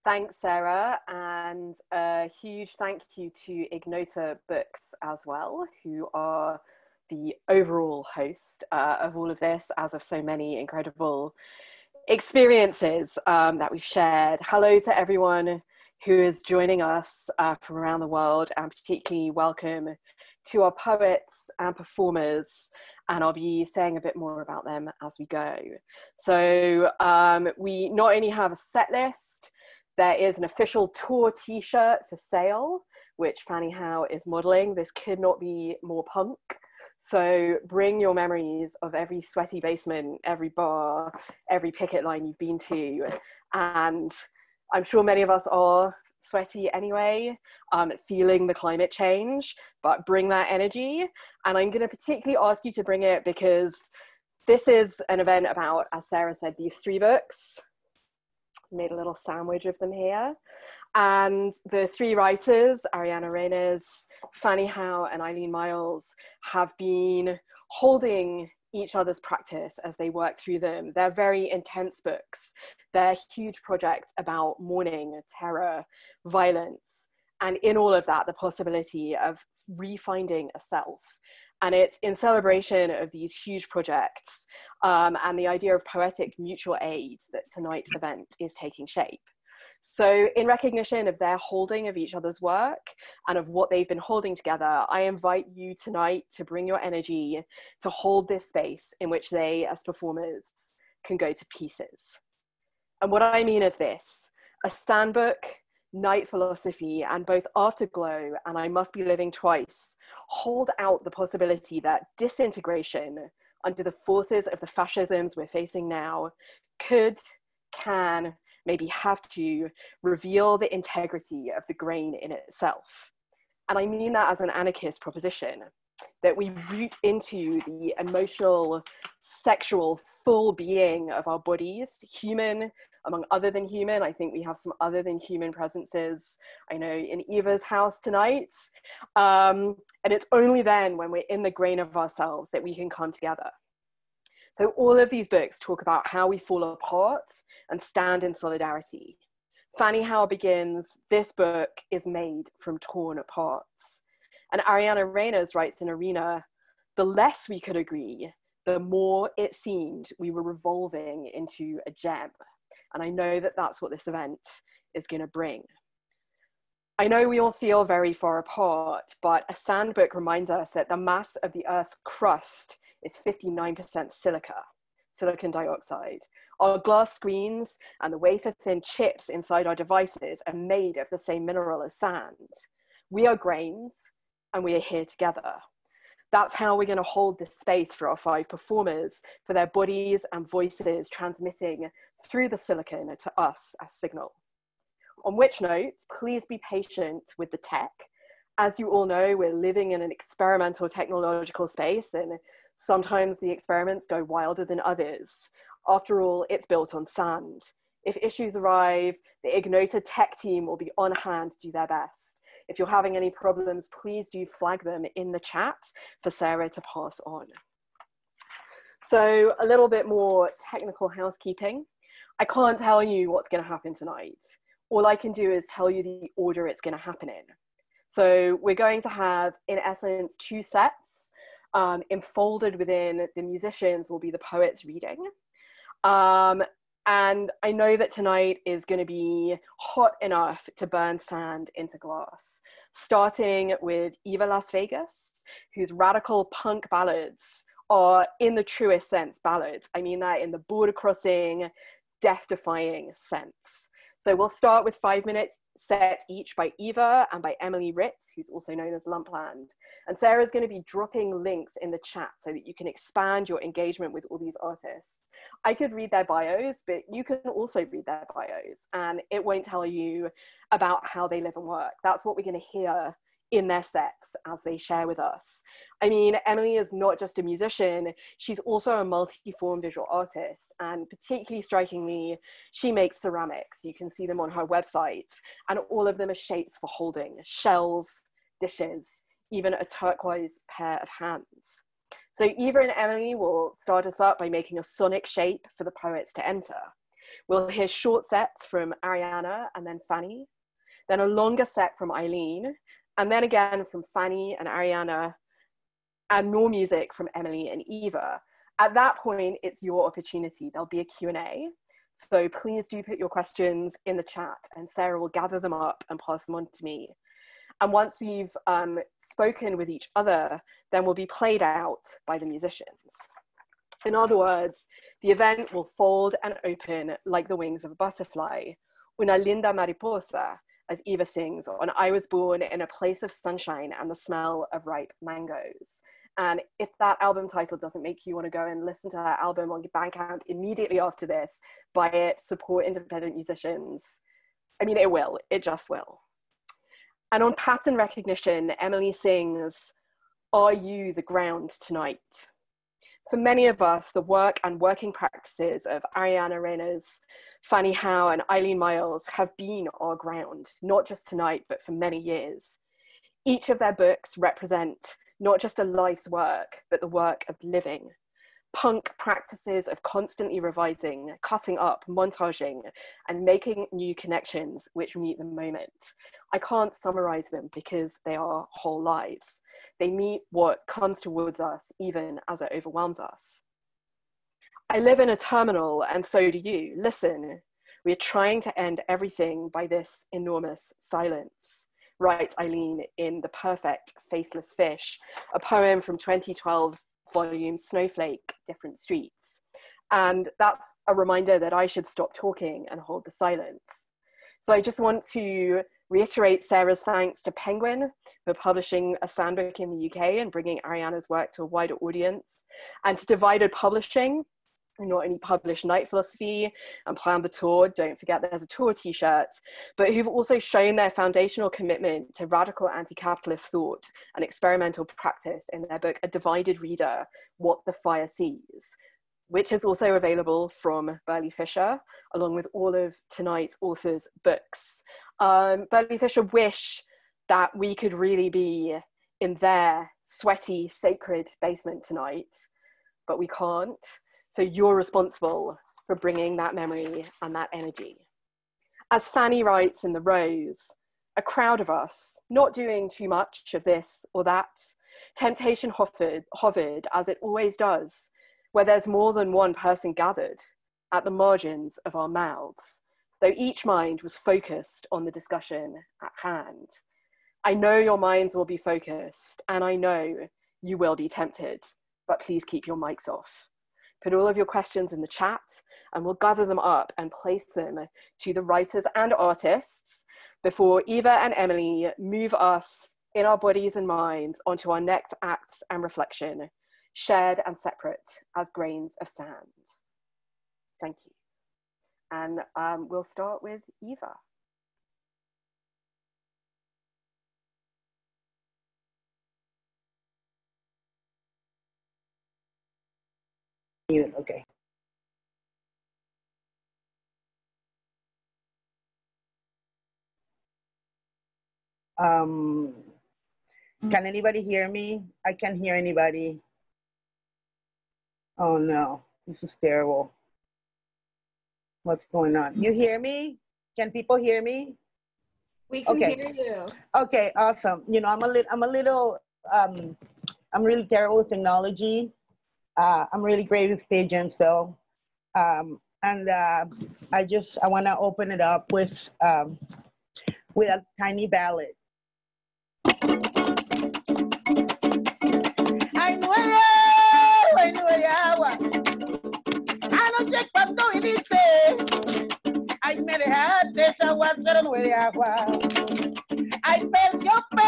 Thanks, Sarah, and a huge thank you to Ignota Books as well, who are the overall host of all of this, as of so many incredible experiences that we've shared. Hello to everyone who is joining us from around the world, and particularly welcome to our poets and performers, and I'll be saying a bit more about them as we go. So we not only have a set list, there is an official tour t-shirt for sale, which Fanny Howe is modeling. This could not be more punk. So bring your memories of every sweaty basement, every bar, every picket line you've been to. And I'm sure many of us are sweaty anyway, feeling the climate change, but bring that energy. And I'm going to particularly ask you to bring it because this is an event about, as Sarah said, these 3 books. Made a little sandwich of them here. And the 3 writers, Ariana Reines, Fanny Howe, and Eileen Myles, have been holding each other's practice as they work through them. They're very intense books. They're huge projects about mourning, terror, violence, and in all of that, the possibility of refinding a self. And it's in celebration of these huge projects and the idea of poetic mutual aid that tonight's event is taking shape. So in recognition of their holding of each other's work and of what they've been holding together, I invite you tonight to bring your energy to hold this space in which they, as performers, can go to pieces. And what I mean is this: a sandbook, night philosophy, and both Afterglow and I Must Be Living Twice hold out the possibility that disintegration under the forces of the fascisms we're facing now could, can, maybe have to reveal the integrity of the grain in itself. And I mean that as an anarchist proposition, that we root into the emotional, sexual, full being of our bodies, human among other than human. I think we have some other than human presences, I know, in Eva's house tonight. And it's only then when we're in the grain of ourselves that we can come together. So all of these books talk about how we fall apart and stand in solidarity. Fanny Howe begins, "This book is made from torn parts." And Ariana Reines writes in Arena, "The less we could agree, the more it seemed we were revolving into a gem." And I know that that's what this event is going to bring. I know we all feel very far apart, but a sand book reminds us that the mass of the Earth's crust is 59% silica, silicon dioxide. Our glass screens and the wafer-thin chips inside our devices are made of the same mineral as sand. We are grains, and we are here together. That's how we're going to hold this space for our 5 performers, for their bodies and voices transmitting through the silicon to us as signal. On which note, please be patient with the tech. As you all know, we're living in an experimental technological space, and sometimes the experiments go wilder than others. After all, it's built on sand. If issues arrive, the Ignota tech team will be on hand to do their best. If you're having any problems, please do flag them in the chat for Sarah to pass on. So a little bit more technical housekeeping. I can't tell you what's going to happen tonight. All I can do is tell you the order it's going to happen in. So we're going to have, in essence, 2 sets. Enfolded within the musicians will be the poets reading. And I know that tonight is going to be hot enough to burn sand into glass, starting with Eva Las Vegas, whose radical punk ballads are, in the truest sense, ballads. I mean that in the border crossing, death-defying sense. So we'll start with 5 minutes set each by Eva and by Emily Ritz, who's also known as Lumpland. And Sarah's going to be dropping links in the chat so that you can expand your engagement with all these artists. I could read their bios, but you can also read their bios, and it won't tell you about how they live and work. That's what we're going to hear in their sets as they share with us. I mean, Emily is not just a musician, she's also a multi-form visual artist, and particularly strikingly, she makes ceramics. You can see them on her website, and all of them are shapes for holding, shells, dishes, even a turquoise pair of hands. So Eva and Emily will start us up by making a sonic shape for the poets to enter. We'll hear short sets from Ariana and then Fanny, then a longer set from Eileen, and then again from Fanny and Ariana, and more music from Emily and Eva. At that point, it's your opportunity. There'll be a Q&A. So please do put your questions in the chat and Sarah will gather them up and pass them on to me. And once we've spoken with each other, then we'll be played out by the musicians. In other words, the event will fold and open like the wings of a butterfly. Una linda mariposa, as Eva sings on I Was Born in a Place of Sunshine and the Smell of Ripe Mangoes. And if that album title doesn't make you want to go and listen to her album on Bandcamp immediately after this, buy it, support independent musicians. I mean, it will, it just will. And on pattern recognition, Emily sings, "Are you the ground tonight?" For many of us, the work and working practices of Ariana Reines, Fanny Howe, and Eileen Myles have been our ground, not just tonight, but for many years. Each of their books represent not just a life's work, but the work of living. Punk practices of constantly revising, cutting up, montaging, and making new connections which meet the moment. I can't summarize them because they are whole lives. They meet what comes towards us even as it overwhelms us. I live in a terminal and so do you. Listen, we are trying to end everything by this enormous silence, writes Eileen in The Perfect Faceless Fish, a poem from 2012's volume Snowflake, Different Streets. And that's a reminder that I should stop talking and hold the silence. So I just want to reiterate Sarah's thanks to Penguin for publishing a sandbook in the UK and bringing Ariana's work to a wider audience, and to Divided Publishing, who not only published Night Philosophy and Plan the Tour, don't forget there's a tour t-shirt, but who've also shown their foundational commitment to radical anti-capitalist thought and experimental practice in their book, A Divided Reader, What the Fire Sees, which is also available from Burley Fisher, along with all of tonight's authors' books. Burley Fisher wish that we could really be in their sweaty, sacred basement tonight, but we can't. So you're responsible for bringing that memory and that energy. As Fanny writes in The Rose, a crowd of us, not doing too much of this or that, temptation hovered as it always does, where there's more than one person gathered at the margins of our mouths, though each mind was focused on the discussion at hand. I know your minds will be focused, and I know you will be tempted, but please keep your mics off. Put all of your questions in the chat, and we'll gather them up and place them to the writers and artists before Eva and Emily move us in our bodies and minds onto our next acts and reflection, shared and separate as grains of sand. Thank you. And we'll start with Eva. Okay. Can anybody hear me? I can't hear anybody. Oh no, this is terrible. What's going on? You hear me? Can people hear me? We can hear you. Okay, awesome. You know, I'm really terrible with technology. I'm really great with pigeons though. I want to open it up with a tiny ballad. Ay, nueve agua. Anoche cuando viniste, ay, me dejaste esa aguacero nueve agua. Ay, terciopelo,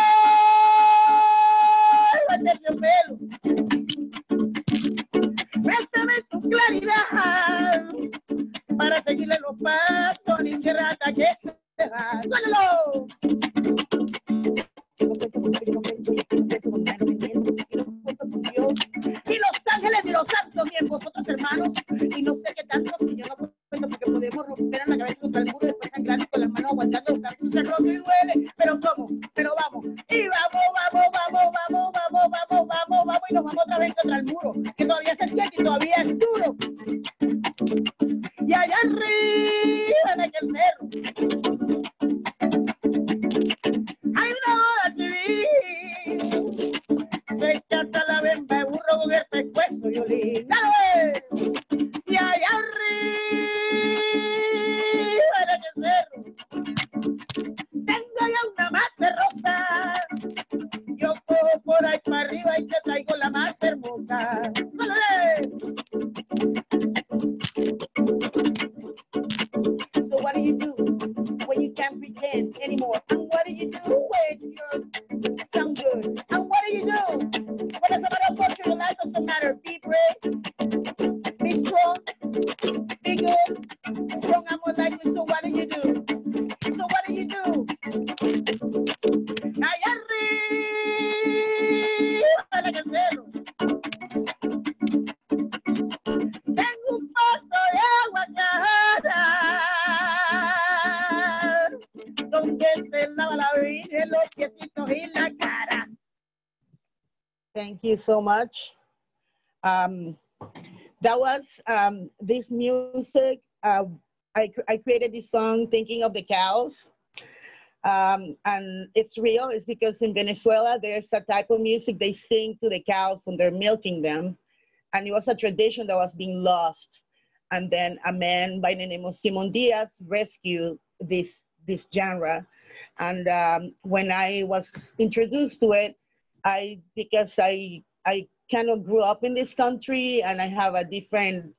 terciopelo. Préstame tu claridad para seguirle los pasos ni tierra hasta que se va. ¡Suélalo! Y los ángeles y los santos y en vosotros hermanos, y no sé qué tanto, si yo no puedo, porque podemos romper en la cabeza contra el muro y después sangrar con las manos aguantando, los cantos se roto y duele, pero vamos, y vamos, y nos vamos otra vez contra el muro, que todavía se siente y todavía es duro. y allá arriba en aquel cerro hay una boda civil. Se canta la bemba de burro cubierta de hueso y olín. ¡Dale! Y allá arriba en aquel cerro tengo ya una mate rosa. Yo cojo por ahí para arriba y te traigo la más hermosa. ¡Dale! So what do you do when you can't pretend anymore? And what do you do when you sound good? And what do you do when it's a matter of what your life doesn't matter? Be brave, be strong, be good, strong and more likely. So what do you do? So what do you do? Allá arriba en el cerro tengo un pozo de agua clara donde se lava la Virgen los piecitos y la cara. Thank you so much. That was this music. I created this song thinking of the cows. And it's real. It's because in Venezuela, there's a type of music they sing to the cows when they're milking them. And it was a tradition that was being lost. And then a man by the name of Simon Diaz rescued this genre. And when I was introduced to it, because I kind of grew up in this country and I have a different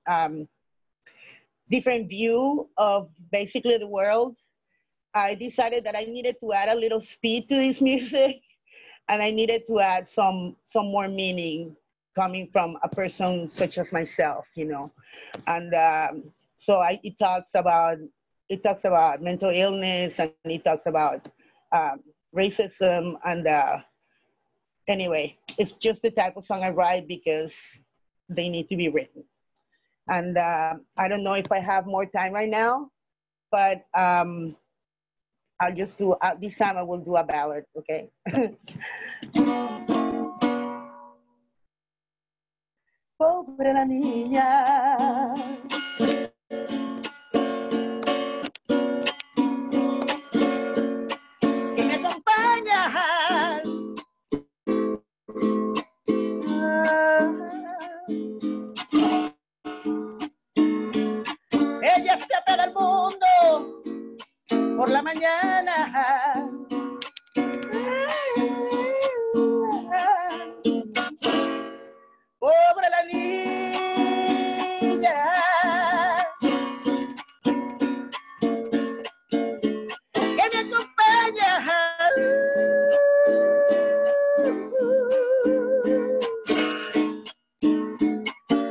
view of basically the world, I decided that I needed to add a little speed to this music, and I needed to add some more meaning coming from a person such as myself, you know. And so it talks about mental illness, and it talks about racism, and anyway, it's just the type of song I write because they need to be written. And I don't know if I have more time right now, but I'll just do, this time I will do a ballad, okay? Pobre la niña, que me acompaña. Ella se apega al mundo por la mañana. Pobre la niña, que me acompaña.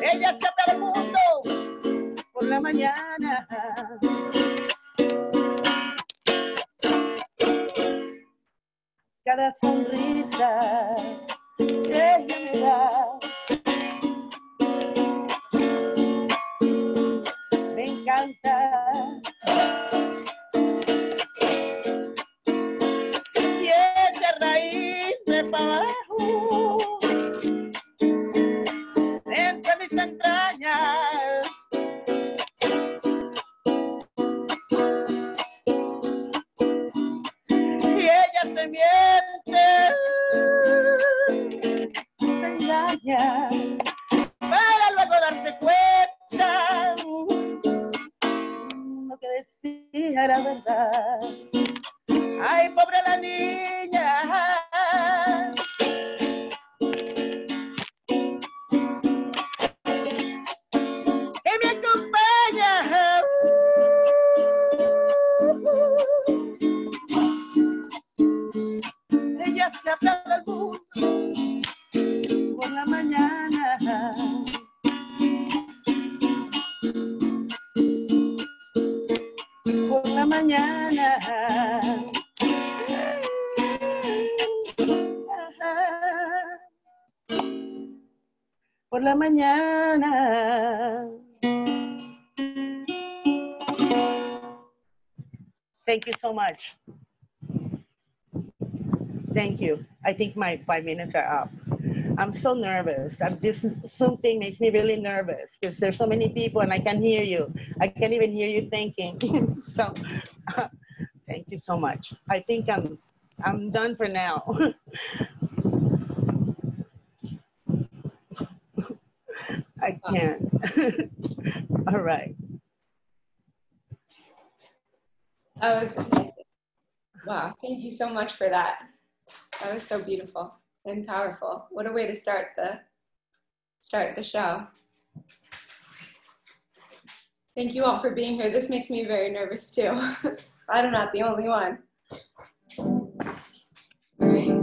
Ella se apega al mundo por la mañana. Cada sonrisa que ella me da me encanta. Y esa raíz de para abajo entre mis entrañas. Y ella se miente, se engaña, para luego darse cuenta lo que decía era verdad. Ay, pobre la niña, que me acompaña. Ella se apaga al mundo por la mañana. Por la mañana. Por la mañana. Thank you so much. Thank you. I think my 5 minutes are up. I'm so nervous. This Zoom thing makes me really nervous because there's so many people and I can't hear you. I can't even hear you thinking. So thank you so much. I think I'm done for now. I can't. All right. That was amazing. Wow, thank you so much for that. That was so beautiful and powerful. What a way to start the show. Thank you all for being here. This makes me very nervous too. I'm not the only one. All right.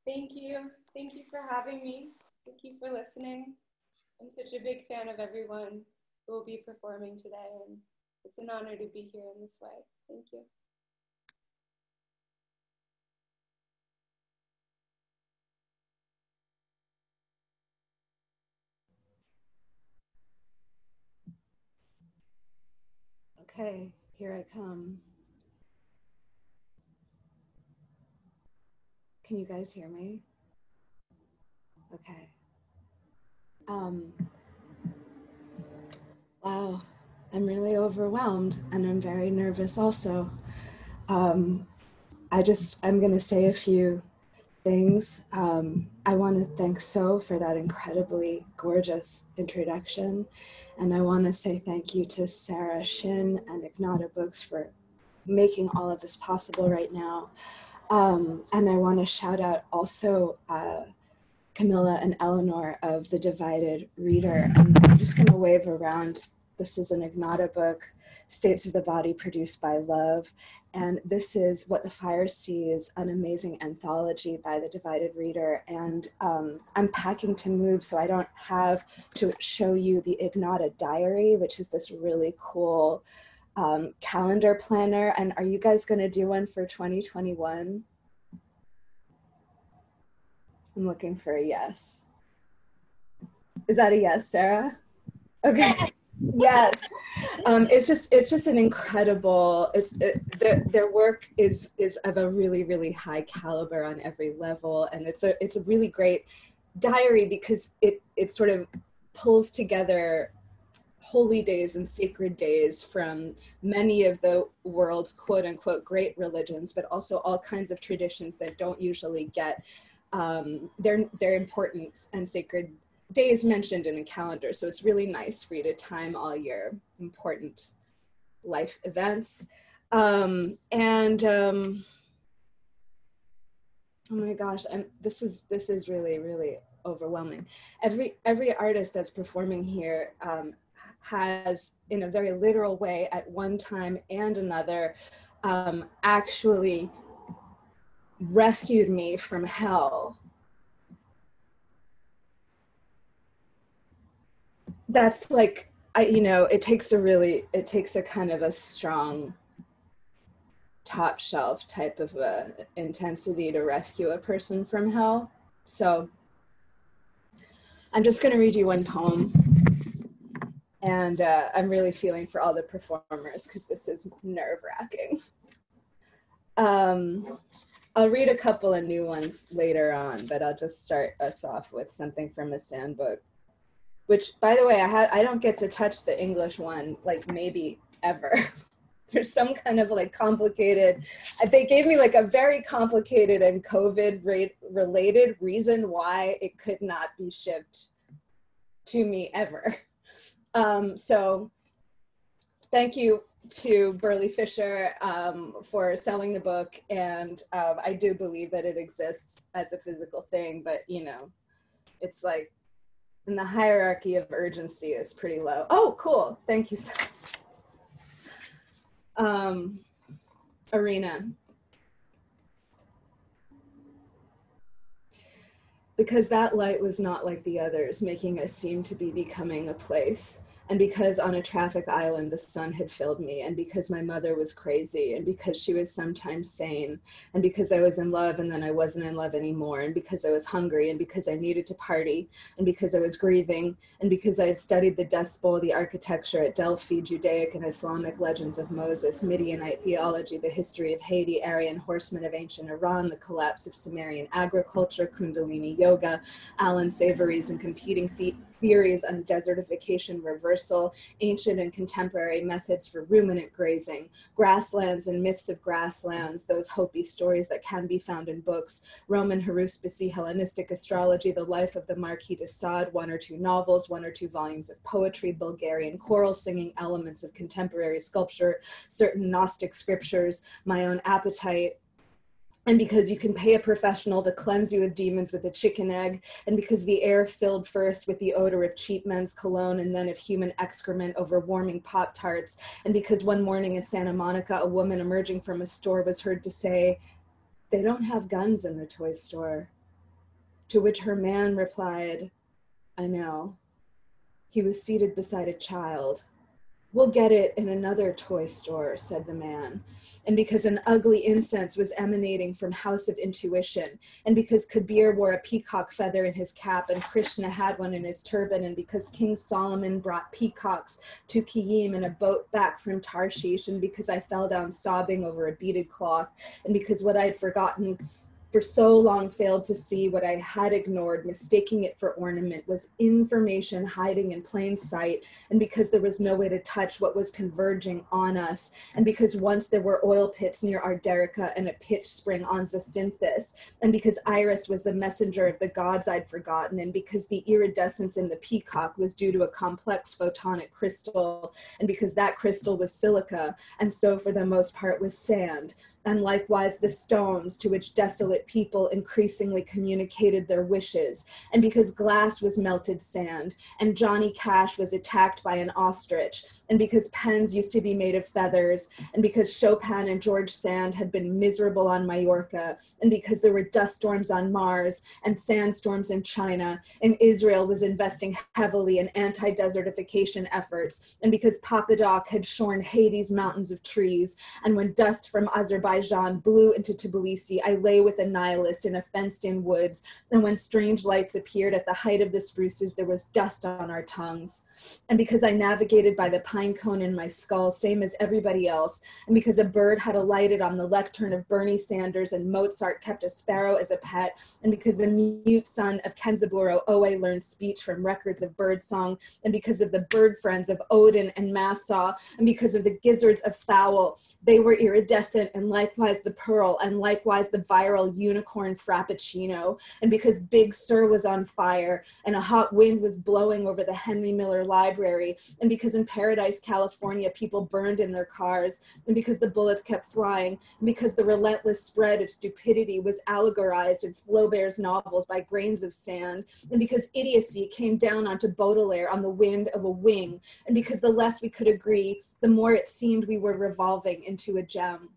Thank you. Thank you for having me. Thank you for listening. I'm such a big fan of everyone who will be performing today, and it's an honor to be here in this way. Thank you. Okay, here I come. Can you guys hear me? Okay. Wow, I'm really overwhelmed and I'm very nervous also. I'm gonna say a few things. I want to thank So for that incredibly gorgeous introduction. And I want to say thank you to Sarah Shin and Ignota Books for making all of this possible right now. And I want to shout out also Camilla and Eleanor of The Divided Reader. And I'm just going to wave around. This is an Ignota book, States of the Body Produced by Love. And this is What the Fire Sees, an amazing anthology by The Divided Reader. And I'm packing to move, so I don't have to show you the Ignota Diary, which is this really cool calendar planner. And are you guys going to do one for 2021? I'm looking for a yes. Is that a yes, Sarah? Okay. Yes. It's just an incredible. Their work is of a really, really high caliber on every level, and it's a really great diary because it sort of pulls together holy days and sacred days from many of the world's quote unquote great religions, but also all kinds of traditions that don't usually get their importance and sacred days mentioned in a calendar. So it's really nice for you to time all your important life events. Oh my gosh, this is really, really overwhelming. Every artist that's performing here has, in a very literal way, at one time and another, actually rescued me from hell. That's like, it takes a kind of a strong top shelf type of a intensity to rescue a person from hell. So I'm just going to read you one poem. And I'm really feeling for all the performers because this is nerve-wracking. I'll read a couple of new ones later on, but I'll just start us off with something from a Sand book, which, by the way, I don't get to touch the English one, like, maybe ever. There's some kind of like complicated, they gave me like a very complicated and COVID-related reason why it could not be shipped to me ever. So thank you to Burley Fisher for selling the book, and I do believe that it exists as a physical thing, but it's like in the hierarchy of urgency is pretty low. Oh, cool, thank you so much. Arena. Because that light was not like the others, making us seem to be becoming a place. And because on a traffic island the sun had filled me, and because my mother was crazy, and because she was sometimes sane, and because I was in love and then I wasn't in love anymore, and because I was hungry, and because I needed to party, and because I was grieving, and because I had studied the Dust Bowl, the architecture at Delphi, Judaic and Islamic legends of Moses, Midianite theology, the history of Haiti, Aryan horsemen of ancient Iran, the collapse of Sumerian agriculture, Kundalini yoga, Alan Savory's and competing theories on desertification reversal, ancient and contemporary methods for ruminant grazing, grasslands and myths of grasslands, those Hopi stories that can be found in books, Roman haruspicy, Hellenistic astrology, the life of the Marquis de Sade, 1 or 2 novels, 1 or 2 volumes of poetry, Bulgarian choral singing, elements of contemporary sculpture, certain Gnostic scriptures, my own appetite, and because you can pay a professional to cleanse you of demons with a chicken egg, and because the air filled first with the odor of cheap men's cologne and then of human excrement over warming Pop-Tarts, and because one morning in Santa Monica, a woman emerging from a store was heard to say, "They don't have guns in the toy store." To which her man replied, "I know." He was seated beside a child. "We'll get it in another toy store," said the man. And because an ugly incense was emanating from House of Intuition, and because Kabir wore a peacock feather in his cap and Krishna had one in his turban, and because King Solomon brought peacocks to Kiyim in a boat back from Tarshish, and because I fell down sobbing over a beaded cloth, and because what I had forgotten for so long failed to see what I had ignored, mistaking it for ornament, was information hiding in plain sight, and because there was no way to touch what was converging on us, and because once there were oil pits near Arderica and a pitch spring on Zacynthus, and because Iris was the messenger of the gods I'd forgotten, and because the iridescence in the peacock was due to a complex photonic crystal, and because that crystal was silica, and so for the most part was sand, and likewise the stones to which desolate people increasingly communicated their wishes, and because glass was melted sand, and Johnny Cash was attacked by an ostrich, and because pens used to be made of feathers, and because Chopin and George Sand had been miserable on Majorca, and because there were dust storms on Mars and sandstorms in China, and Israel was investing heavily in anti-desertification efforts, and because Papa Doc had shorn Haiti's mountains of trees, and when dust from Azerbaijan blew into Tbilisi, I lay with a nihilist in a fenced-in woods, and when strange lights appeared at the height of the spruces, there was dust on our tongues. And because I navigated by the pine cone in my skull, same as everybody else, and because a bird had alighted on the lectern of Bernie Sanders and Mozart kept a sparrow as a pet, and because the mute son of Kenzaburo Oe learned speech from records of birdsong, and because of the bird friends of Odin and Massaw, and because of the gizzards of Fowl, they were iridescent, and likewise the pearl, and likewise the viral unicorn frappuccino, and because Big Sur was on fire, and a hot wind was blowing over the Henry Miller Library, and because in Paradise, California, people burned in their cars, and because the bullets kept flying, and because the relentless spread of stupidity was allegorized in Flaubert's novels by grains of sand, and because idiocy came down onto Baudelaire on the wind of a wing, and because the less we could agree, the more it seemed we were revolving into a gem.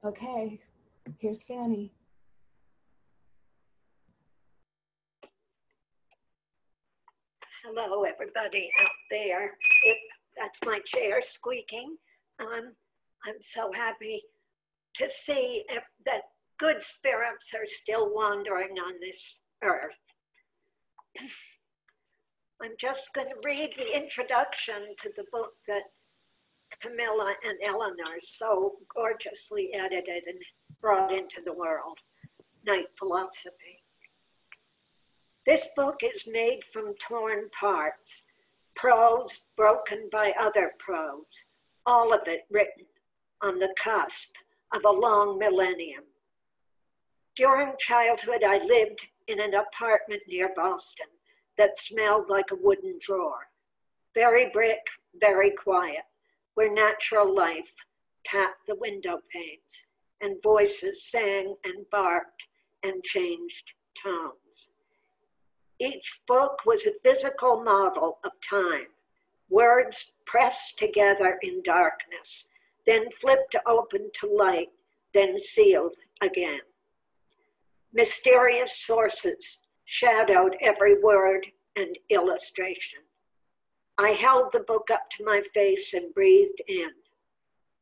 Okay, here's Fanny. Hello, everybody out there. That's my chair squeaking. I'm so happy to see that good spirits are still wandering on this earth. I'm just going to read the introduction to the book that Camilla and Eleanor so gorgeously edited and brought into the world, Night Philosophy. This book is made from torn parts, prose broken by other prose, all of it written on the cusp of a long millennium. During childhood, I lived in an apartment near Boston that smelled like a wooden drawer. Very brick, very quiet, where natural life tapped the window panes and voices sang and barked and changed tones. Each book was a physical model of time, words pressed together in darkness, then flipped open to light, then sealed again. Mysterious sources shadowed every word and illustration. I held the book up to my face and breathed in.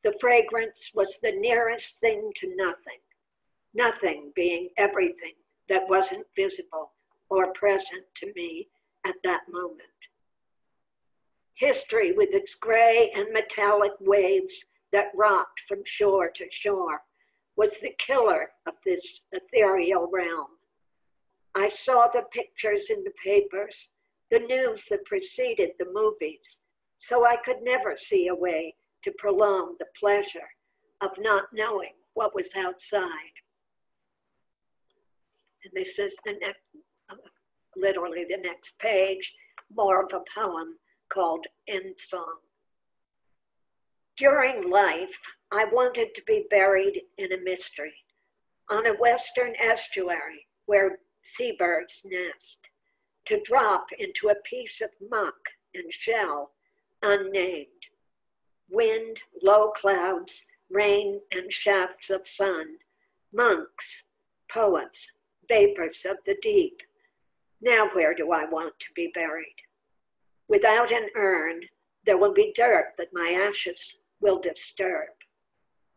The fragrance was the nearest thing to nothing, nothing being everything that wasn't visible or present to me at that moment. History, with its gray and metallic waves that rocked from shore to shore, was the killer of this ethereal realm. I saw the pictures in the papers, the news that preceded the movies, so I could never see a way to prolong the pleasure of not knowing what was outside. And this is the next, literally the next page, more of a poem called End Song. During life, I wanted to be buried in a mystery, on a western estuary where seabirds nest, to drop into a piece of muck and shell unnamed. Wind, low clouds, rain, and shafts of sun, monks, poets, vapors of the deep. Now where do I want to be buried? Without an urn, there will be dirt that my ashes will disturb.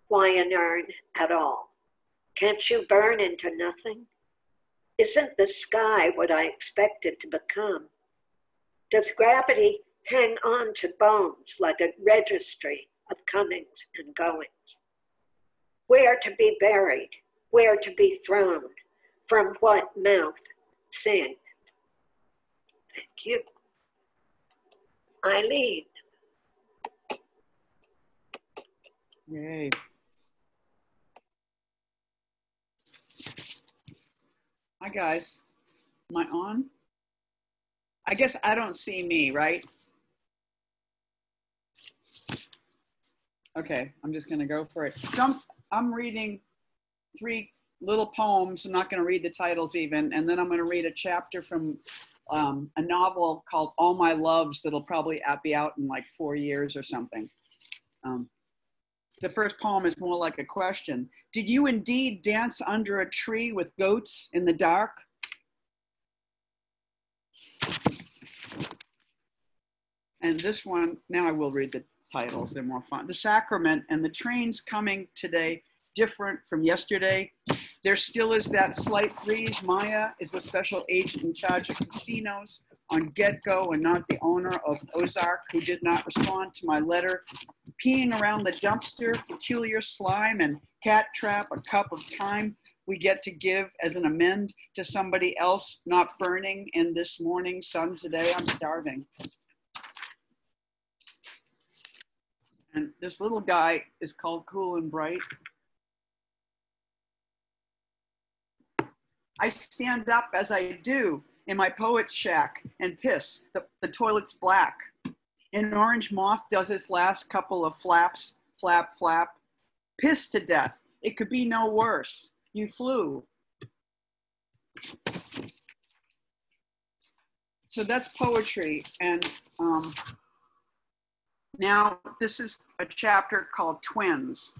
Why an urn at all? Can't you burn into nothing? Isn't the sky what I expected to become? Does gravity hang on to bones like a registry of comings and goings? Where to be buried, where to be thrown, from what mouth sing? Thank you. Eileen. Yay. Hi guys, am I on? I guess I don't see me, right? Okay, I'm just gonna go for it. So I'm reading 3 little poems. I'm not gonna read the titles even, and then I'm gonna read a chapter from a novel called All My Loves that'll probably be out in like 4 years or something. The first poem is more like a question. Did you indeed dance under a tree with goats in the dark? And this one, now I will read the titles, they're more fun. The Sacrament and the trains coming today, different from yesterday. There still is that slight breeze. Maya is the special agent in charge of casinos on Get-Go and not the owner of Ozark, who did not respond to my letter. Peeing around the dumpster, peculiar slime and cat trap, a cup of time we get to give as an amend to somebody else, not burning in this morning sun today. I'm starving. And this little guy is called Cool and Bright. I stand up as I do in my poet's shack and piss. The toilet's black. An orange moth does its last couple of flaps, flap, flap. Pissed to death. It could be no worse. You flew. So that's poetry. And now this is a chapter called Twins.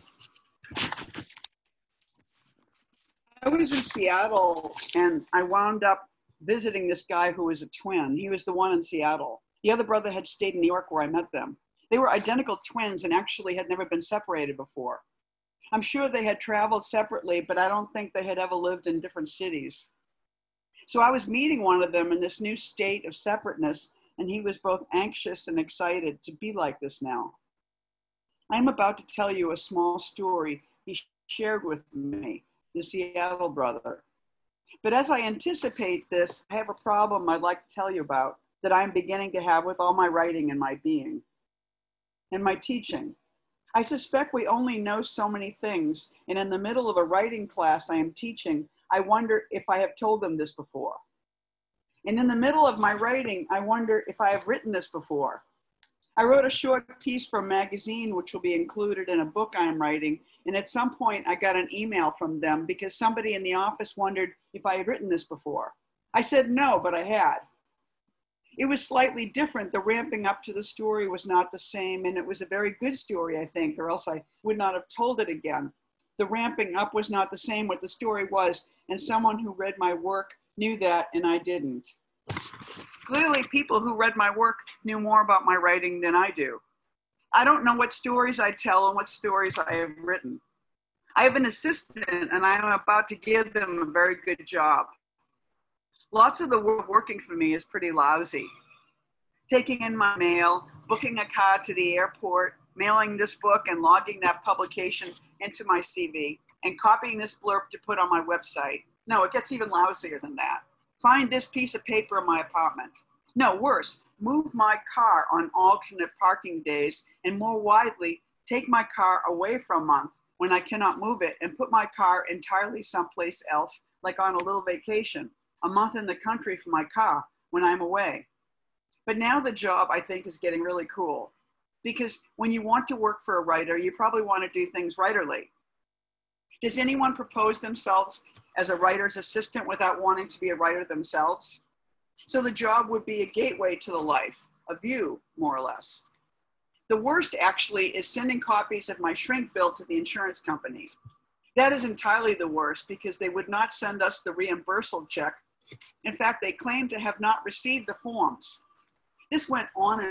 I was in Seattle and I wound up visiting this guy who was a twin. He was the one in Seattle. The other brother had stayed in New York where I met them. They were identical twins and actually had never been separated before. I'm sure they had traveled separately, but I don't think they had ever lived in different cities. So I was meeting one of them in this new state of separateness, and he was both anxious and excited to be like this now. I'm about to tell you a small story he shared with me, the Seattle brother. But as I anticipate this, I have a problem I'd like to tell you about that I'm beginning to have with all my writing and my being and my teaching. I suspect we only know so many things, and in the middle of a writing class I am teaching, I wonder if I have told them this before. And in the middle of my writing, I wonder if I have written this before. I wrote a short piece for a magazine which will be included in a book I'm writing, and at some point I got an email from them because somebody in the office wondered if I had written this before. I said no, but I had. It was slightly different. The ramping up to the story was not the same, and it was a very good story, I think, or else I would not have told it again. The ramping up was not the same what the story was, and someone who read my work knew that, and I didn't. Clearly, people who read my work knew more about my writing than I do. I don't know what stories I tell and what stories I have written. I have an assistant, and I am about to give them a very good job. Lots of the work working for me is pretty lousy. Taking in my mail, booking a car to the airport, mailing this book and logging that publication into my CV, and copying this blurb to put on my website. No, it gets even lousier than that. Find this piece of paper in my apartment. No, worse, move my car on alternate parking days, and more widely, take my car away for a month when I cannot move it and put my car entirely someplace else, like on a little vacation. A month in the country for my car when I'm away. But now the job, I think, is getting really cool. Because when you want to work for a writer, you probably want to do things writerly. Does anyone propose themselves as a writer's assistant without wanting to be a writer themselves? So the job would be a gateway to the life, a view, more or less. The worst, actually, is sending copies of my shrink bill to the insurance company. That is entirely the worst because they would not send us the reimbursal check. In fact, they claimed to have not received the forms. This went on,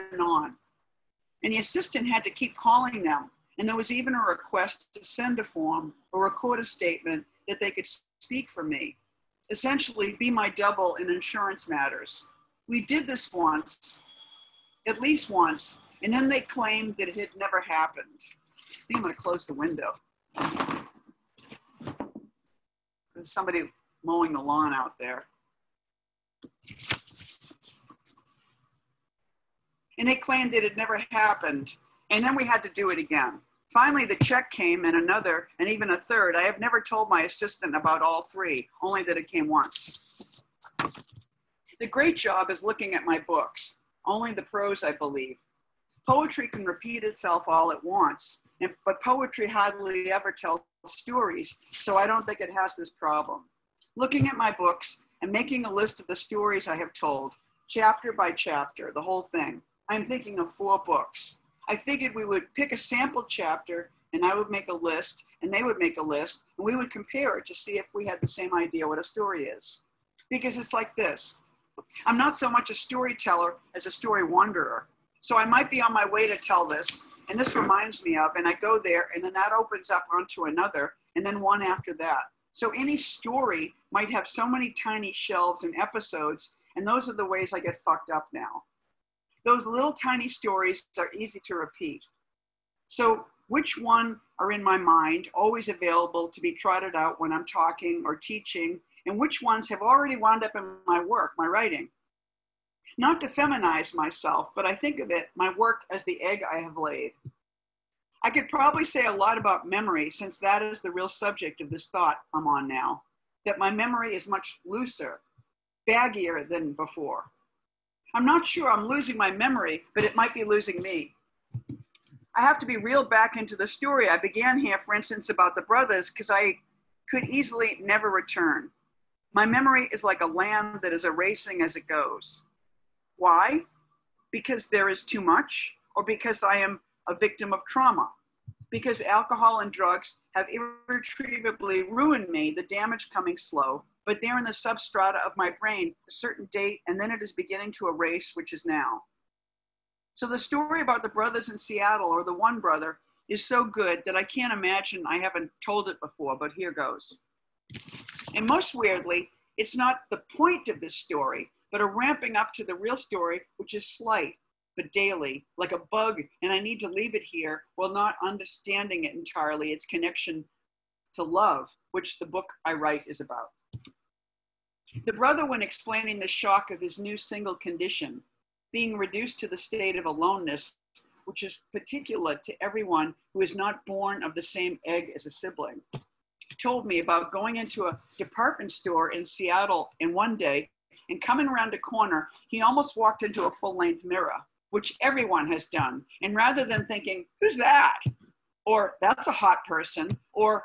and the assistant had to keep calling them, and there was even a request to send a form or record a statement that they could speak for me, essentially be my double in insurance matters. We did this once, at least once, and then they claimed that it had never happened. I think I'm going to close the window. There's somebody mowing the lawn out there. And they claimed that it never happened, and then we had to do it again. Finally, the check came, and another, and even a third. I have never told my assistant about all three, only that it came once. The great job is looking at my books, only the prose, I believe. Poetry can repeat itself all it wants, but poetry hardly ever tells stories, so I don't think it has this problem. Looking at my books and making a list of the stories I have told, chapter by chapter, the whole thing. I'm thinking of 4 books. I figured we would pick a sample chapter and I would make a list and they would make a list and we would compare it to see if we had the same idea what a story is. Because it's like this. I'm not so much a storyteller as a story wanderer. So I might be on my way to tell this, and this reminds me of, and I go there, and then that opens up onto another, and then one after that. So any story might have so many tiny shelves and episodes, and those are the ways I get fucked up now. Those little tiny stories are easy to repeat. So which one are in my mind, always available to be trotted out when I'm talking or teaching, and which ones have already wound up in my work, my writing? Not to feminize myself, but I think of it, my work, as the egg I have laid. I could probably say a lot about memory, since that is the real subject of this thought I'm on now, that my memory is much looser, baggier than before. I'm not sure I'm losing my memory, but it might be losing me. I have to be reeled back into the story I began here, for instance, about the brothers, because I could easily never return. My memory is like a land that is erasing as it goes. Why? Because there is too much, or because I am a victim of trauma? Because alcohol and drugs have irretrievably ruined me, the damage coming slow, but they're in the substrata of my brain, a certain date, and then it is beginning to erase, which is now. So the story about the brothers in Seattle, or the one brother, is so good that I can't imagine I haven't told it before, but here goes. And most weirdly, it's not the point of this story, but a ramping up to the real story, which is slight, but daily, like a bug, and I need to leave it here while not understanding it entirely, its connection to love, which the book I write is about. The brother, when explaining the shock of his new single condition, being reduced to the state of aloneness, which is particular to everyone who is not born of the same egg as a sibling, told me about going into a department store in Seattle in one day, and coming around a corner, he almost walked into a full-length mirror, which everyone has done. And rather than thinking, who's that? Or that's a hot person, or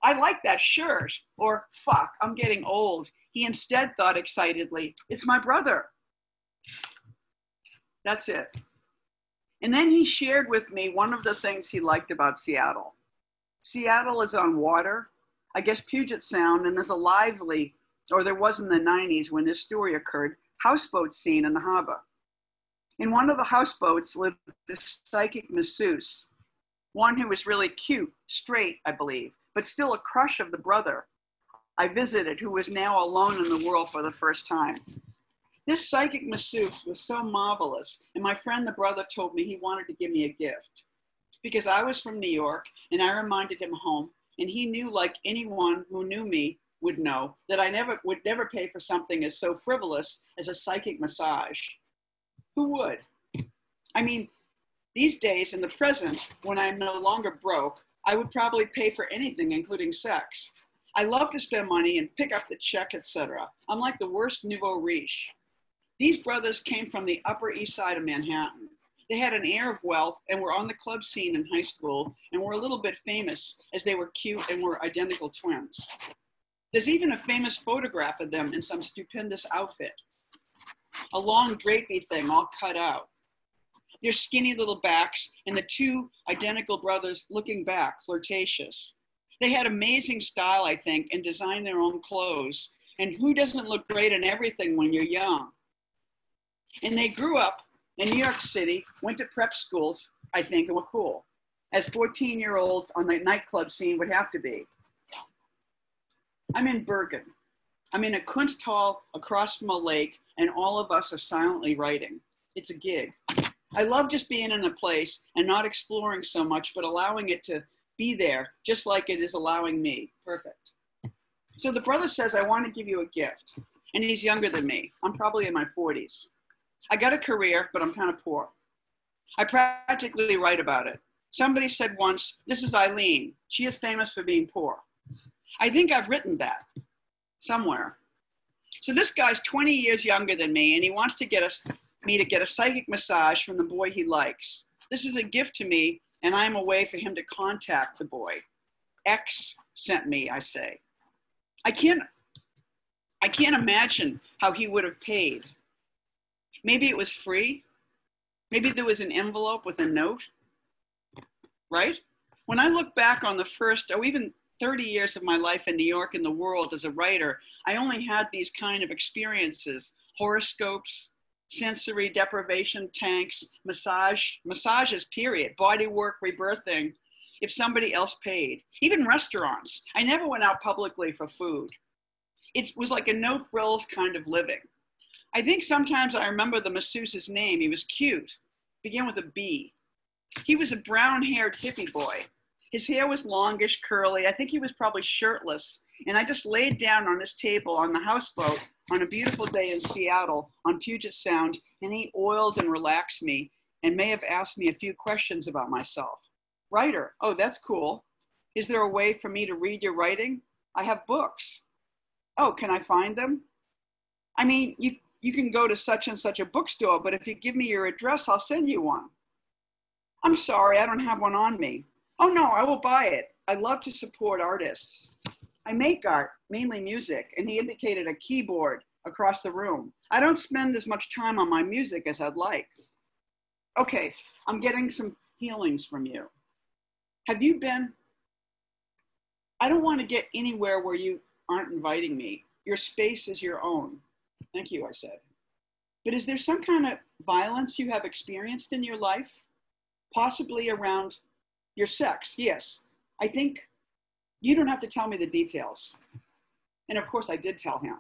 I like that shirt, or fuck, I'm getting old, he instead thought excitedly, it's my brother. That's it. And then he shared with me one of the things he liked about Seattle. Seattle is on water, I guess Puget Sound, and there's a lively, or there was in the 90s when this story occurred, houseboat scene in the harbor. In one of the houseboats lived a psychic masseuse, one who was really cute, straight, I believe, but still a crush of the brother I visited, who was now alone in the world for the first time. This psychic masseuse was so marvelous, and my friend the brother told me he wanted to give me a gift. Because I was from New York, and I reminded him home, and he knew, like anyone who knew me would know, that I would never pay for something as so frivolous as a psychic massage. Who would? I mean, these days in the present, when I'm no longer broke, I would probably pay for anything, including sex. I love to spend money and pick up the check, etc. I'm like the worst nouveau riche. These brothers came from the Upper East Side of Manhattan. They had an air of wealth and were on the club scene in high school and were a little bit famous as they were cute and were identical twins. There's even a famous photograph of them in some stupendous outfit. A long drapey thing all cut out. Their skinny little backs and the two identical brothers looking back, flirtatious. They had amazing style, I think, and designed their own clothes. And who doesn't look great in everything when you're young? And they grew up in New York City, went to prep schools, I think, and were cool, as 14-year-olds on the nightclub scene would have to be. I'm in Bergen. I'm in a Kunsthal across from a lake, and all of us are silently writing. It's a gig. I love just being in a place and not exploring so much, but allowing it to be there, just like it is allowing me. Perfect. So the brother says, I want to give you a gift. And he's younger than me. I'm probably in my 40s. I got a career, but I'm kind of poor. I practically write about it. Somebody said once, this is Eileen. She is famous for being poor. I think I've written that somewhere. So this guy's 20 years younger than me, and he wants to get me to get a psychic massage from the boy he likes. This is a gift to me, and I'm a way for him to contact the boy. X sent me, I say. I can't imagine how he would have paid. Maybe it was free. Maybe there was an envelope with a note, right? When I look back on the first, or even 30 years of my life in New York and the world as a writer, I only had these kind of experiences, horoscopes, sensory deprivation tanks, massages, period, body work, rebirthing, if somebody else paid. Even restaurants. I never went out publicly for food. It was like a no frills kind of living. I think sometimes I remember the masseuse's name. He was cute. Began with a B. He was a brown-haired hippie boy. His hair was longish, curly. I think he was probably shirtless. And I just laid down on his table on the houseboat on a beautiful day in Seattle on Puget Sound, and he oiled and relaxed me and may have asked me a few questions about myself. Writer, oh, that's cool. Is there a way for me to read your writing? I have books. Oh, can I find them? I mean, you can go to such and such a bookstore, but if you give me your address, I'll send you one. I'm sorry, I don't have one on me. Oh no, I will buy it. I love to support artists. I make art, mainly music, and he indicated a keyboard across the room. I don't spend as much time on my music as I'd like. Okay, I'm getting some healings from you. Have you been? I don't want to get anywhere where you aren't inviting me. Your space is your own. Thank you, I said. But is there some kind of violence you have experienced in your life? Possibly around your sex? Yes. I think you don't have to tell me the details. And of course I did tell him.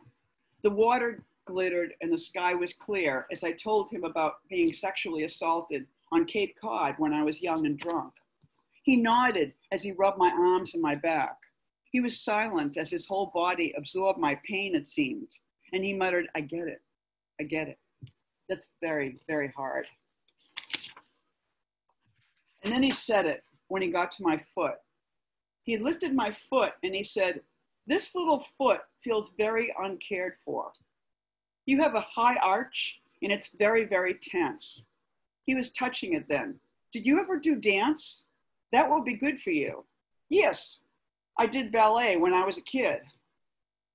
The water glittered and the sky was clear as I told him about being sexually assaulted on Cape Cod when I was young and drunk. He nodded as he rubbed my arms and my back. He was silent as his whole body absorbed my pain, it seemed. And he muttered, I get it. I get it. That's very, very hard. And then he said it when he got to my foot. He lifted my foot and he said, this little foot feels very uncared for. You have a high arch and it's very, very tense. He was touching it then. Did you ever do dance? That will be good for you. Yes, I did ballet when I was a kid.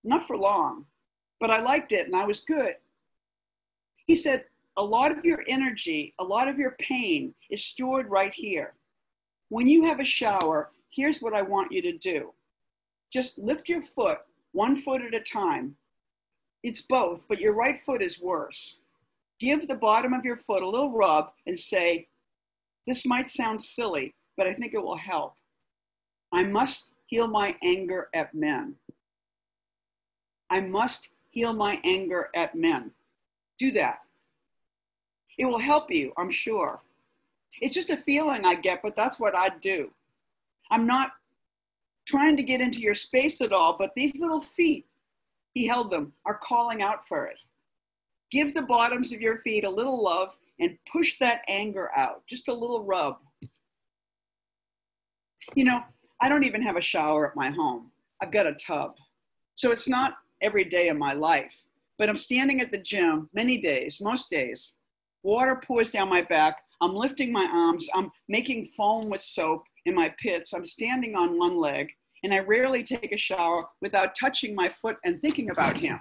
Not for long, but I liked it and I was good. He said, a lot of your energy, a lot of your pain is stored right here. When you have a shower, here's what I want you to do. Just lift your foot, 1 foot at a time. It's both, but your right foot is worse. Give the bottom of your foot a little rub and say, this might sound silly, but I think it will help. I must heal my anger at men. I must heal my anger at men. Do that. It will help you, I'm sure. It's just a feeling I get, but that's what I'd do. I'm not trying to get into your space at all, but these little feet, he held them, are calling out for it. Give the bottoms of your feet a little love and push that anger out, just a little rub. You know, I don't even have a shower at my home. I've got a tub. So it's not every day of my life, but I'm standing at the gym many days, most days. Water pours down my back. I'm lifting my arms. I'm making foam with soap in my pits. I'm standing on one leg, and I rarely take a shower without touching my foot and thinking about him.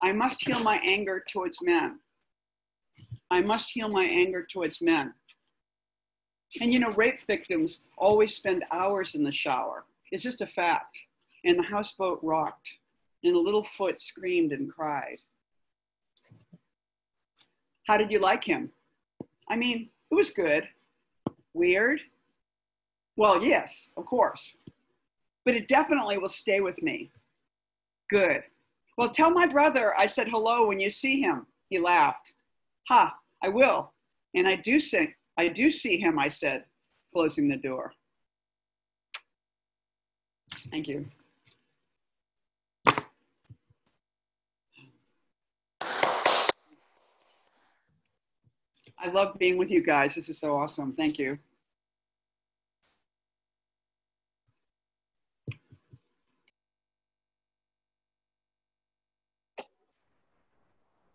I must heal my anger towards men. I must heal my anger towards men. And you know, rape victims always spend hours in the shower. It's just a fact. And the houseboat rocked, and the little foot screamed and cried. How did you like him? I mean, it was good. Weird? Well, yes, of course. But it definitely will stay with me. Good. Well, tell my brother I said hello when you see him. He laughed. Ha, I will. And I do see him, I said, closing the door. Thank you. I love being with you guys. This is so awesome. Thank you.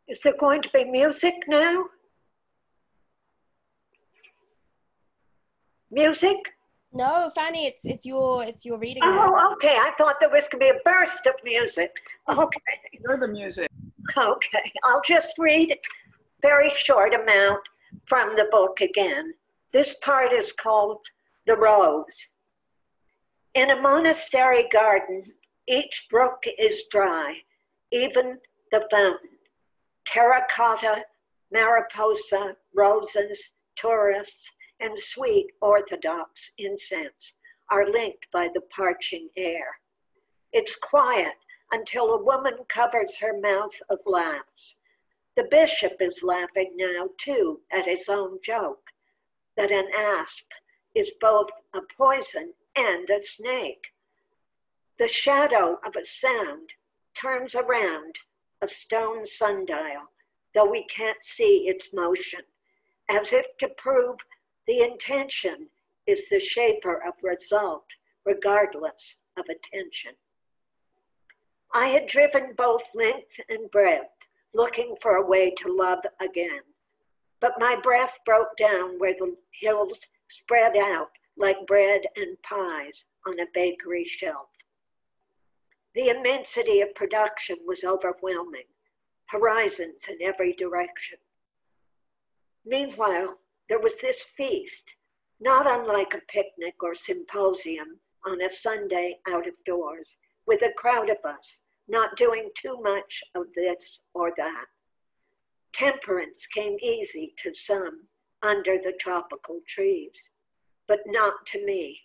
Is there going to be music now? Music? No, Fanny, it's your reading. Oh, okay. I thought there was going to be a burst of music. Okay. You're the music. Okay. I'll just read a very short amount from the book again. This part is called The Rose. In a monastery garden, each brook is dry, even the fountain. Terracotta, mariposa, roses, tourists, and sweet orthodox incense are linked by the parching air. It's quiet until a woman covers her mouth of laughs. The bishop is laughing now, too, at his own joke, that an asp is both a poison and a snake. The shadow of a sound turns around a stone sundial, though we can't see its motion, as if to prove the intention is the shaper of result, regardless of attention. I had driven both length and breadth, looking for a way to love again. But my breath broke down where the hills spread out like bread and pies on a bakery shelf. The immensity of production was overwhelming, horizons in every direction. Meanwhile, there was this feast, not unlike a picnic or symposium on a Sunday out of doors, with a crowd of us, not doing too much of this or that. Temperance came easy to some under the tropical trees, but not to me.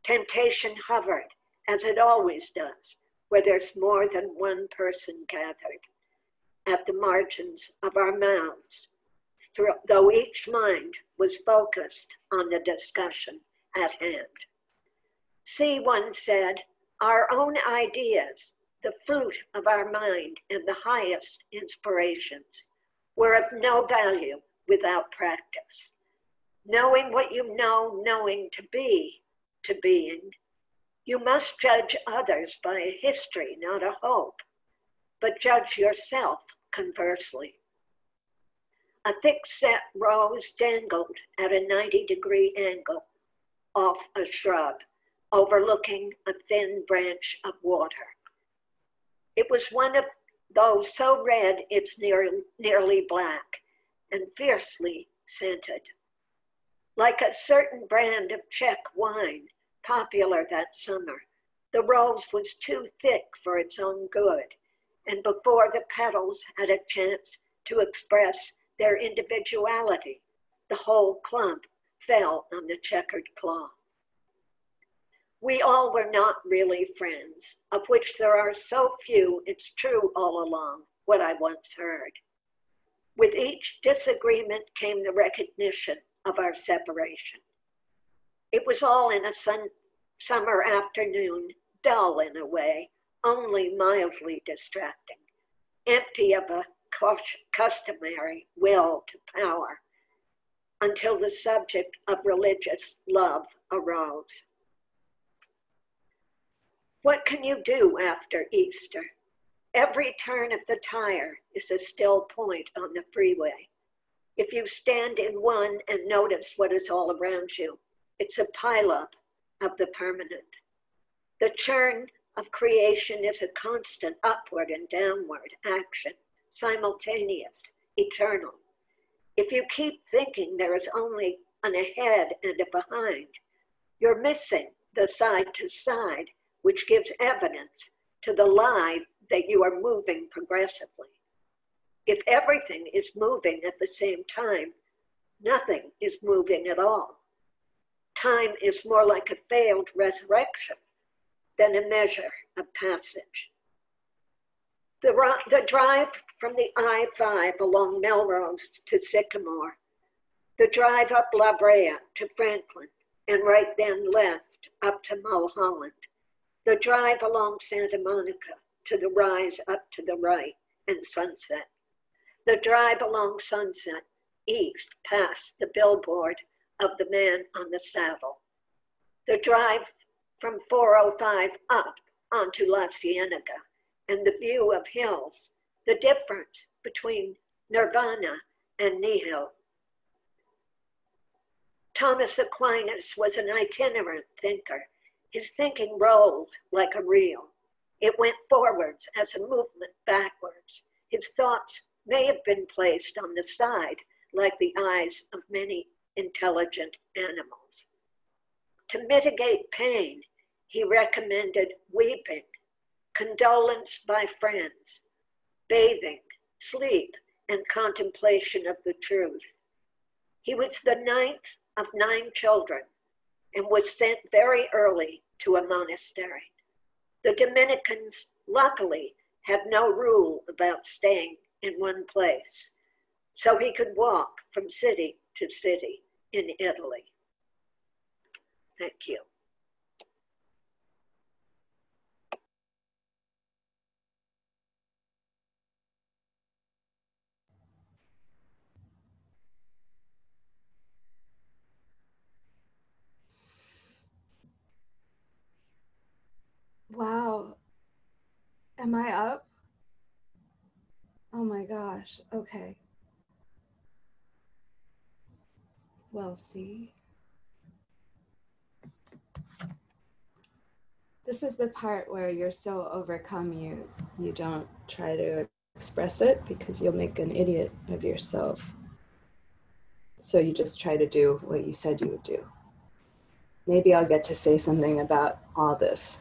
Temptation hovered, as it always does, where there's more than one person gathered, at the margins of our mouths, though each mind was focused on the discussion at hand. C. one said, our own ideas, the fruit of our mind and the highest inspirations, were of no value without practice. Knowing what you know, knowing to be, to being, you must judge others by a history, not a hope, but judge yourself conversely. A thick-set rose dangled at a 90-degree angle off a shrub, overlooking a thin branch of water. It was one of those so red it's nearly black and fiercely scented. Like a certain brand of Czech wine popular that summer, the rose was too thick for its own good, and before the petals had a chance to express their individuality, the whole clump fell on the checkered cloth. We all were not really friends, of which there are so few, it's true all along, what I once heard. With each disagreement came the recognition of our separation. It was all in a summer afternoon, dull in a way, only mildly distracting, empty of a customary will to power, until the subject of religious love arose. What can you do after Easter? Every turn of the tire is a still point on the freeway. If you stand in one and notice what is all around you, it's a pileup of the permanent. The churn of creation is a constant upward and downward action, simultaneous, eternal. If you keep thinking there is only an ahead and a behind, you're missing the side to side, which gives evidence to the lie that you are moving progressively. If everything is moving at the same time, nothing is moving at all. Time is more like a failed resurrection than a measure of passage. The drive from the I-5 along Melrose to Sycamore, the drive up La Brea to Franklin, and right then left up to Mulholland, the drive along Santa Monica to the rise up to the right and Sunset, the drive along Sunset east past the billboard of the man on the saddle, the drive from 405 up onto La Cienega, and the view of hills, the difference between nirvana and nihil. Thomas Aquinas was an itinerant thinker. His thinking rolled like a reel. It went forwards as a movement backwards. His thoughts may have been placed on the side like the eyes of many intelligent animals. To mitigate pain, he recommended weeping, condolence by friends, bathing, sleep, and contemplation of the truth. He was the 9th of 9 children and was sent very early to a monastery. The Dominicans, luckily, had no rule about staying in one place, so he could walk from city to city in Italy. Thank you. Wow. Am I up? Oh my gosh. Okay. Well, see. This is the part where you're so overcome you don't try to express it because you'll make an idiot of yourself. So you just try to do what you said you would do. Maybe I'll get to say something about all this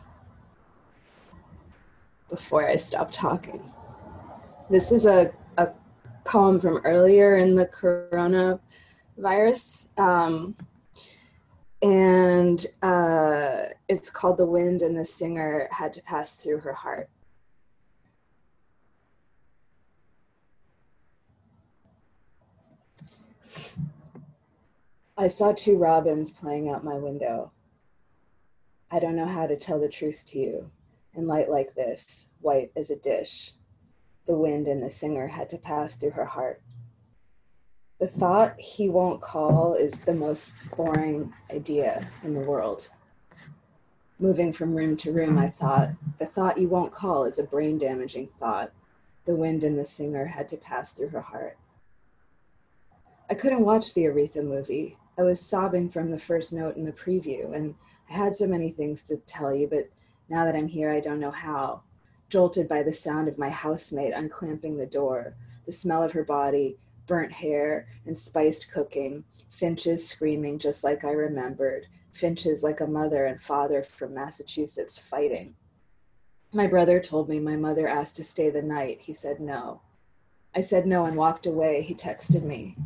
before I stop talking. This is a poem from earlier in the coronavirus, and it's called The Wind and the Singer Had to Pass Through Her Heart. I saw 2 robins playing out my window. I don't know how to tell the truth to you. In light like this, white as a dish, the wind and the singer had to pass through her heart. The thought he won't call is the most boring idea in the world. Moving from room to room, I thought, the thought you won't call is a brain-damaging thought. The wind and the singer had to pass through her heart. I couldn't watch the Aretha movie. I was sobbing from the first note in the preview, and I had so many things to tell you, but now that I'm here, I don't know how. Jolted by the sound of my housemate unclamping the door, the smell of her body, burnt hair, and spiced cooking, finches screaming just like I remembered, finches like a mother and father from Massachusetts fighting. My brother told me my mother asked to stay the night. He said no. I said no and walked away. He texted me.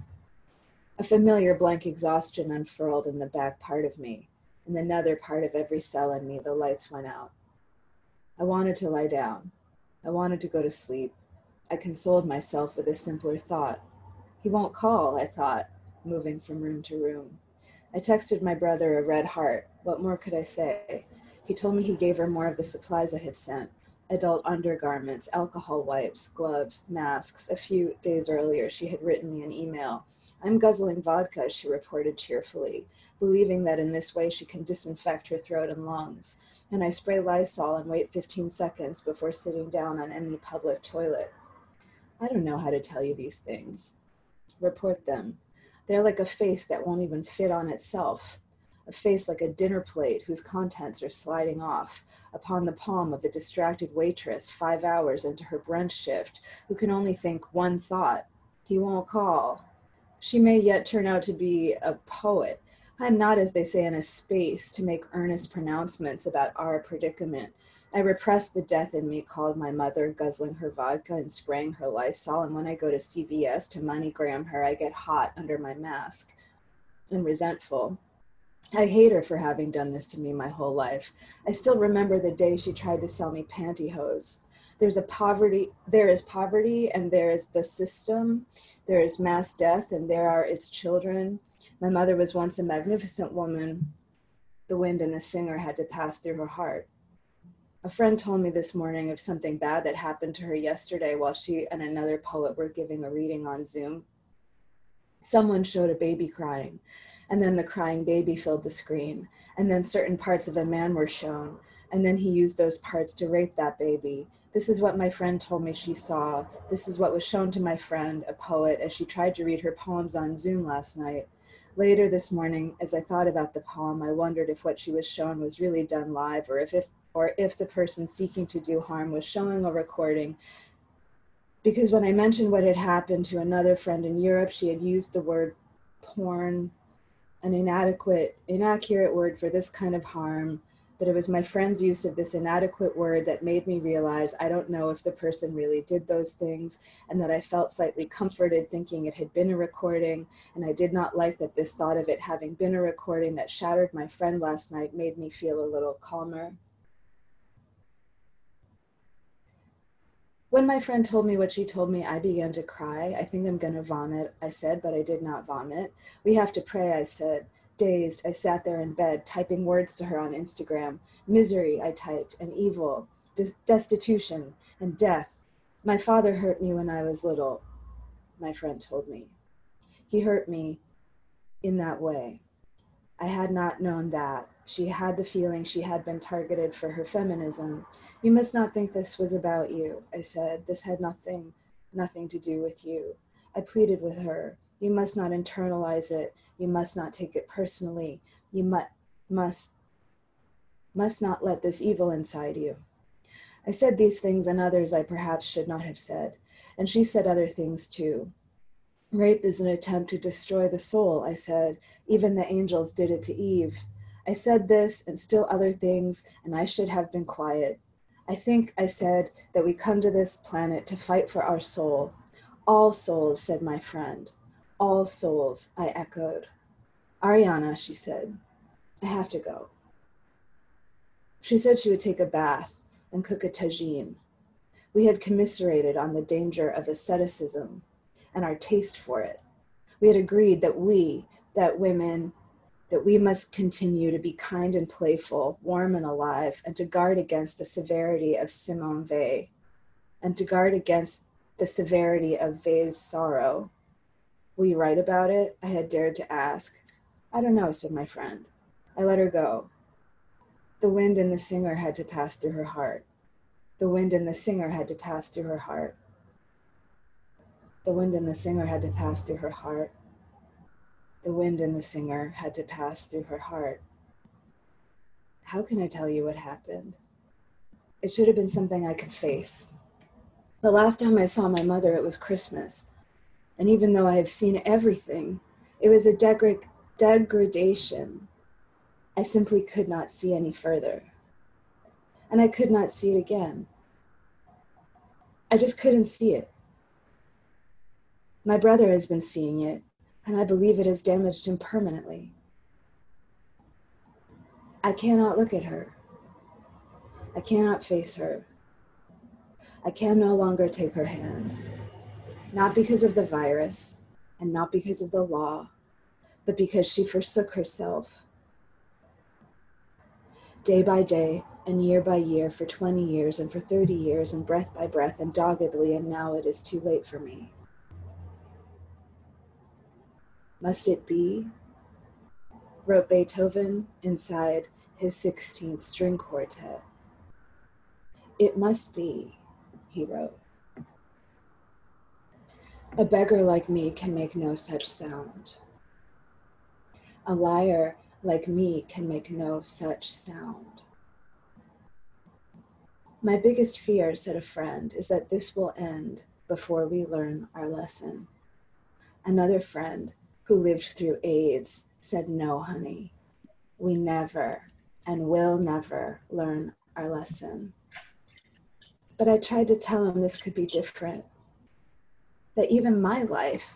A familiar blank exhaustion unfurled in the back part of me. In the nether part of every cell in me, the lights went out. I wanted to lie down. I wanted to go to sleep. I consoled myself with a simpler thought. He won't call, I thought, moving from room to room. I texted my brother a red heart. What more could I say? He told me he gave her more of the supplies I had sent. Adult undergarments, alcohol wipes, gloves, masks. A few days earlier, she had written me an email. I'm guzzling vodka, she reported cheerfully, believing that in this way she can disinfect her throat and lungs. And I spray Lysol and wait 15 seconds before sitting down on any public toilet. I don't know how to tell you these things. Report them. They're like a face that won't even fit on itself. A face like a dinner plate whose contents are sliding off upon the palm of a distracted waitress 5 hours into her brunch shift who can only think one thought. He won't call. She may yet turn out to be a poet. I'm not, as they say, in a space to make earnest pronouncements about our predicament. I repress the death in me called my mother, guzzling her vodka and spraying her Lysol, and when I go to CVS to MoneyGram her, I get hot under my mask and resentful. I hate her for having done this to me my whole life. I still remember the day she tried to sell me pantyhose. there is poverty and there is the system, there is mass death and there are its children. My mother was once a magnificent woman. The wind and the singer had to pass through her heart. A friend told me this morning of something bad that happened to her yesterday while she and another poet were giving a reading on Zoom. Someone showed a baby crying, and then the crying baby filled the screen, and then certain parts of a man were shown, and then he used those parts to rape that baby. This is what my friend told me she saw. This is what was shown to my friend, a poet, as she tried to read her poems on Zoom last night. Later this morning, as I thought about the poem, I wondered if what she was shown was really done live, or if the person seeking to do harm was showing a recording. Because when I mentioned what had happened to another friend in Europe, she had used the word porn, an inaccurate word for this kind of harm, but it was my friend's use of this inadequate word that made me realize I don't know if the person really did those things, and that I felt slightly comforted thinking it had been a recording, and I did not like that this thought of it having been a recording that shattered my friend last night made me feel a little calmer. When my friend told me what she told me, I began to cry. I think I'm gonna vomit, I said, but I did not vomit. We have to pray, I said. Dazed, I sat there in bed, typing words to her on Instagram. Misery, I typed, and evil, destitution, and death. My father hurt me when I was little, my friend told me. He hurt me in that way. I had not known that. She had the feeling she had been targeted for her feminism. You must not think this was about you, I said. This had nothing to do with you. I pleaded with her. You must not internalize it. You must not take it personally. You must not let this evil inside you. I said these things and others I perhaps should not have said. And she said other things too. Rape is an attempt to destroy the soul, I said. Even the angels did it to Eve. I said this and still other things, and I should have been quiet. I think I said that we come to this planet to fight for our soul. All souls, said my friend. All souls, I echoed. Ariana, she said, I have to go. She said she would take a bath and cook a tagine. We had commiserated on the danger of asceticism and our taste for it. We had agreed that we must continue to be kind and playful, warm and alive, and to guard against the severity of Simone Weil, and to guard against the severity of Weil's sorrow. Will you write about it? I had dared to ask. I don't know, said my friend. I let her go. The wind and the singer had to pass through her heart. The wind and the singer had to pass through her heart. The wind and the singer had to pass through her heart. The wind and the singer had to pass through her heart. How can I tell you what happened? It should have been something I could face. The last time I saw my mother, it was Christmas. And even though I have seen everything, it was a degradation. I simply could not see any further. And I could not see it again. I just couldn't see it. My brother has been seeing it, and I believe it has damaged him permanently. I cannot look at her. I cannot face her. I can no longer take her hand, not because of the virus and not because of the law, but because she forsook herself. Day by day and year by year for 20 years and for 30 years and breath by breath and doggedly, and now it is too late for me. Must it be? Wrote Beethoven inside his 16th string quartet. It must be, he wrote. A beggar like me can make no such sound. A liar like me can make no such sound. My biggest fear, said a friend, is that this will end before we learn our lesson. Another friend, who lived through AIDS, said, no, honey, we never and will never learn our lesson. But I tried to tell him this could be different, that even my life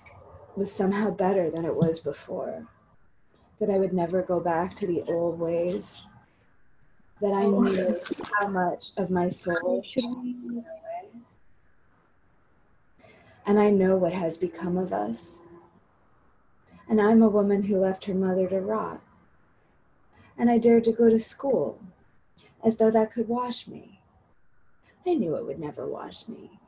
was somehow better than it was before, that I would never go back to the old ways, that I knew how much of my soul and I know what has become of us. And I'm a woman who left her mother to rot. And I dared to go to school, as though that could wash me. I knew it would never wash me,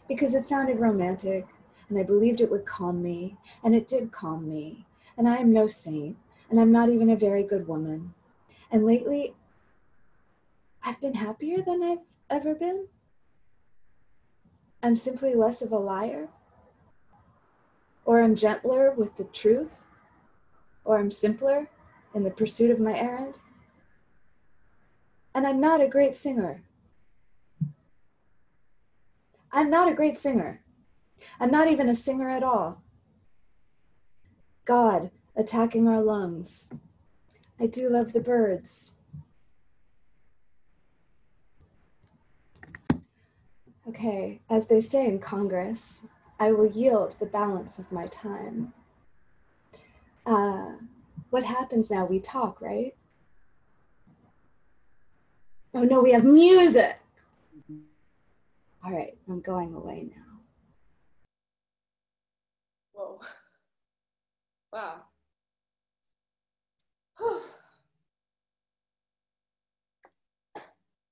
because it sounded romantic, and I believed it would calm me, and it did calm me. And I am no saint, and I'm not even a very good woman. And lately, I've been happier than I've ever been. I'm simply less of a liar, or I'm gentler with the truth, or I'm simpler in the pursuit of my errand. And I'm not a great singer. I'm not a great singer. I'm not even a singer at all. God attacking our lungs. I do love the birds. Okay, as they say in Congress, I will yield the balance of my time. What happens now? We talk, right? Oh no, we have music. All right, I'm going away now. Whoa. Wow.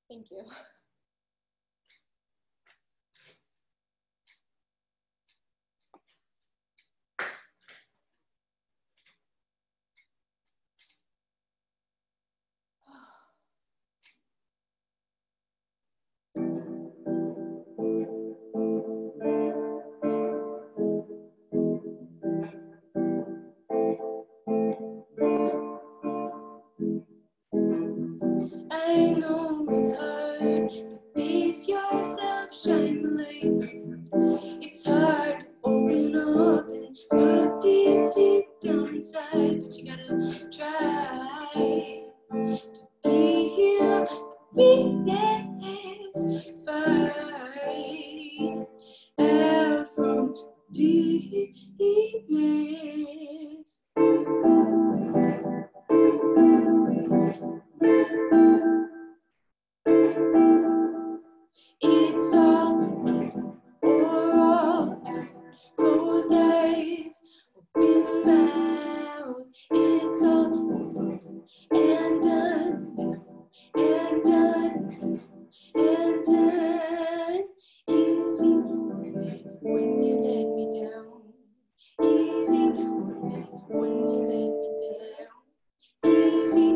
Thank you. I know it's hard to face yourself, shine the light. It's hard to open up and look deep, deep down inside, but you gotta try to feel the weakness, fight out from the deepness. It's all in or all out. Closed eyes, open mouth. It's all over and done now, and done now, and done. Easy when you let me down. Easy when you let me down. Easy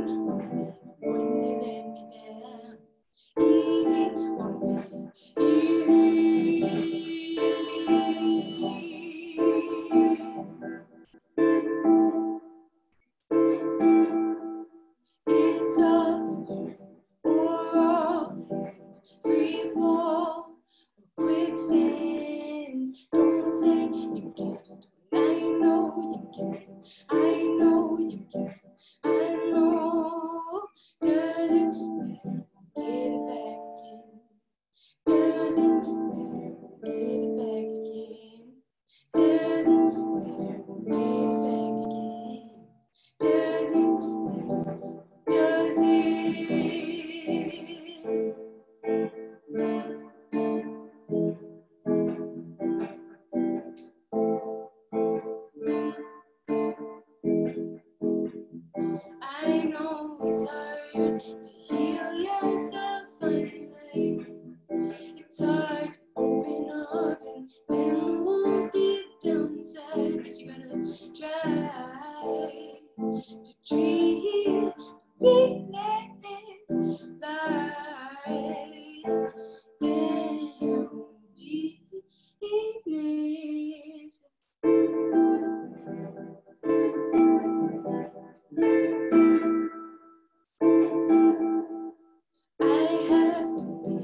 when you let me down. Easy on me, easy. It's all or all hands, free fall, or quicksand. Don't say you can't, I know you can. I know you can. I know. Doesn't matter, get it back again. Doesn't matter, get it back again. Doesn't matter, get it back again. Doesn't matter, does it? I know it's hard to heal yourself finally. It's hard to open up and mend the wounds deep down inside, but you gotta try to treat weakness like down deepness. I have to be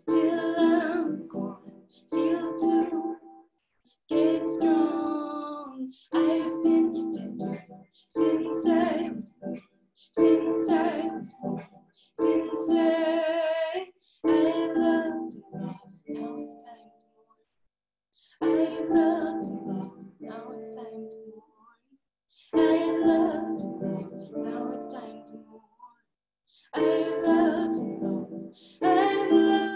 till I'm gone. Feel to get strong. I've been tender since I was born. Since I was born. Since I loved and lost. Now it's time to mourn. I've loved and lost. Now it's time to mourn. I loved and lost. Now it's time to mourn. I loved and lost. I loved.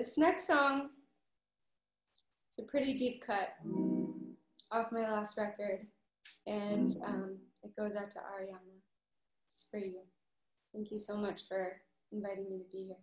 This next song is a pretty deep cut off my last record, and it goes out to Ariana. It's for you. Thank you so much for inviting me to be here.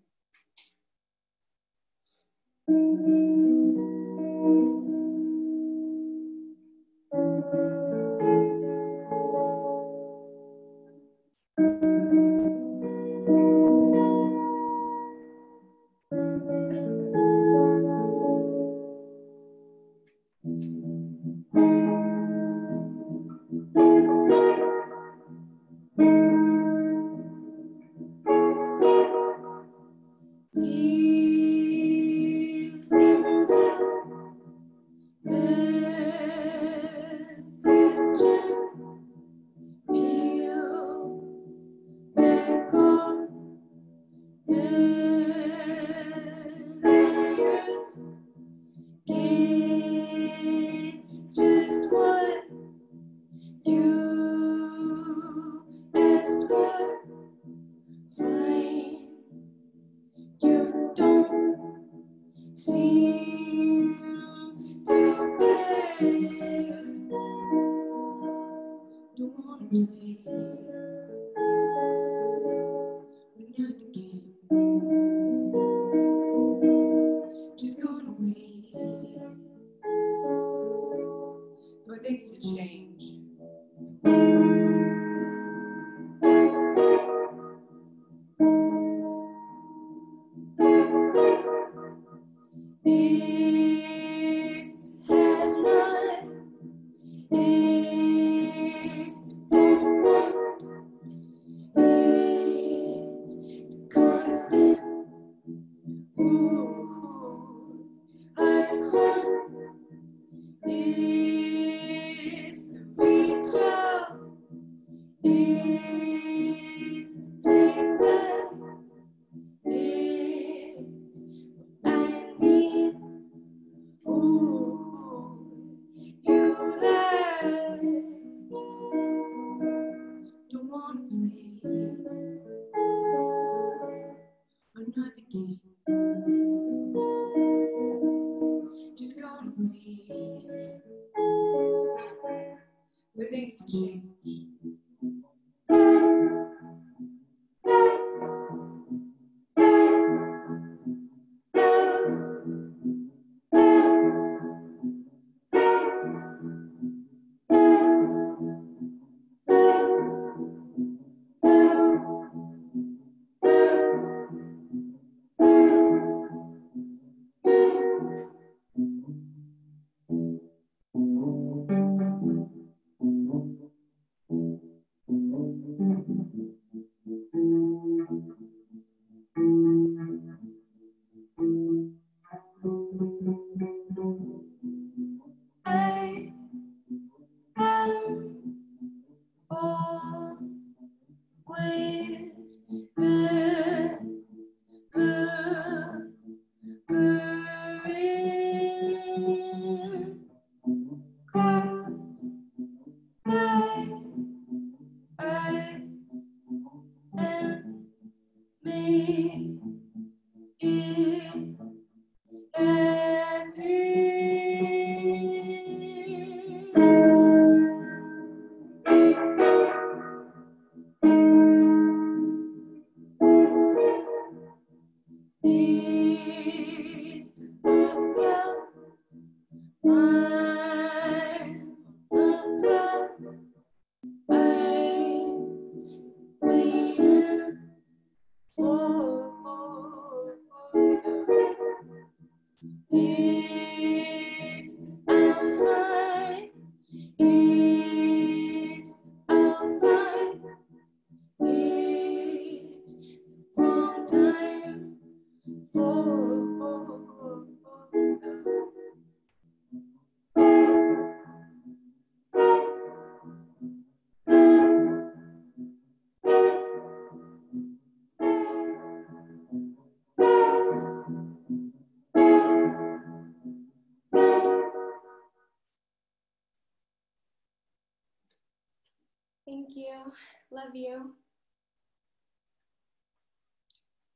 Thank you. Love you.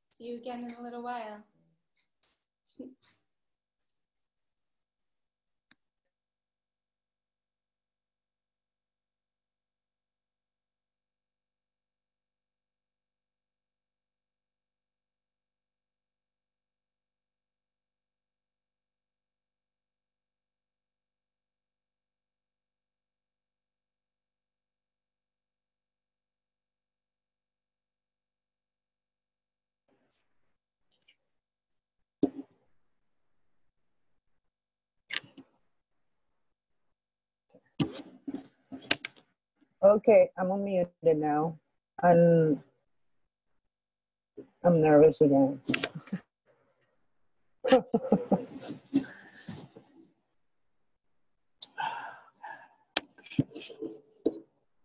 See you again in a little while. Okay, I'm unmuted now. And I'm nervous again.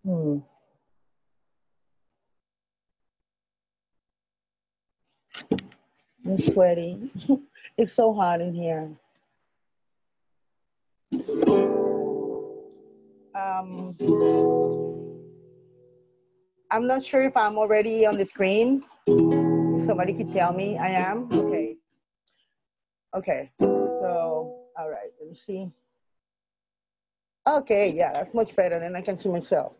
I'm sweaty. It's so hot in here. I'm not sure if I'm already on the screen. Somebody could tell me I am. Okay. Okay. So, all right. Let me see. Okay. Yeah, that's much better. Then I can see myself.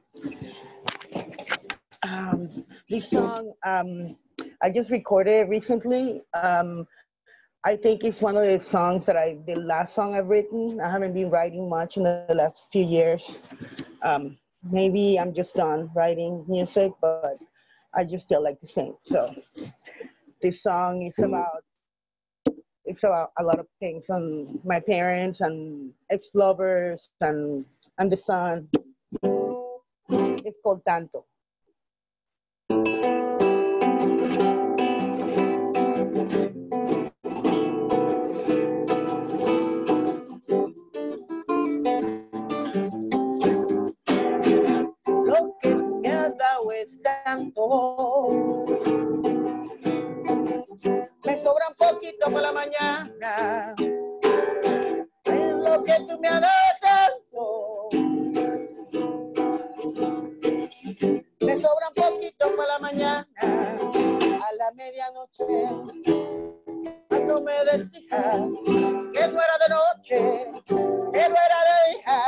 This song I just recorded recently. I think it's one of the songs that the last song I've written. I haven't been writing much in the last few years. Maybe I'm just done writing music, but I just still like to sing. So this song is about a lot of things, on my parents and ex-lovers and the sun. It's called Tanto. Lo que me has dado es tanto, me sobra un poquito para la mañana. Es lo que tú me has dado tanto, me sobra un poquito para la mañana. A la medianoche, cuando me decías que no era de noche, que no era de día,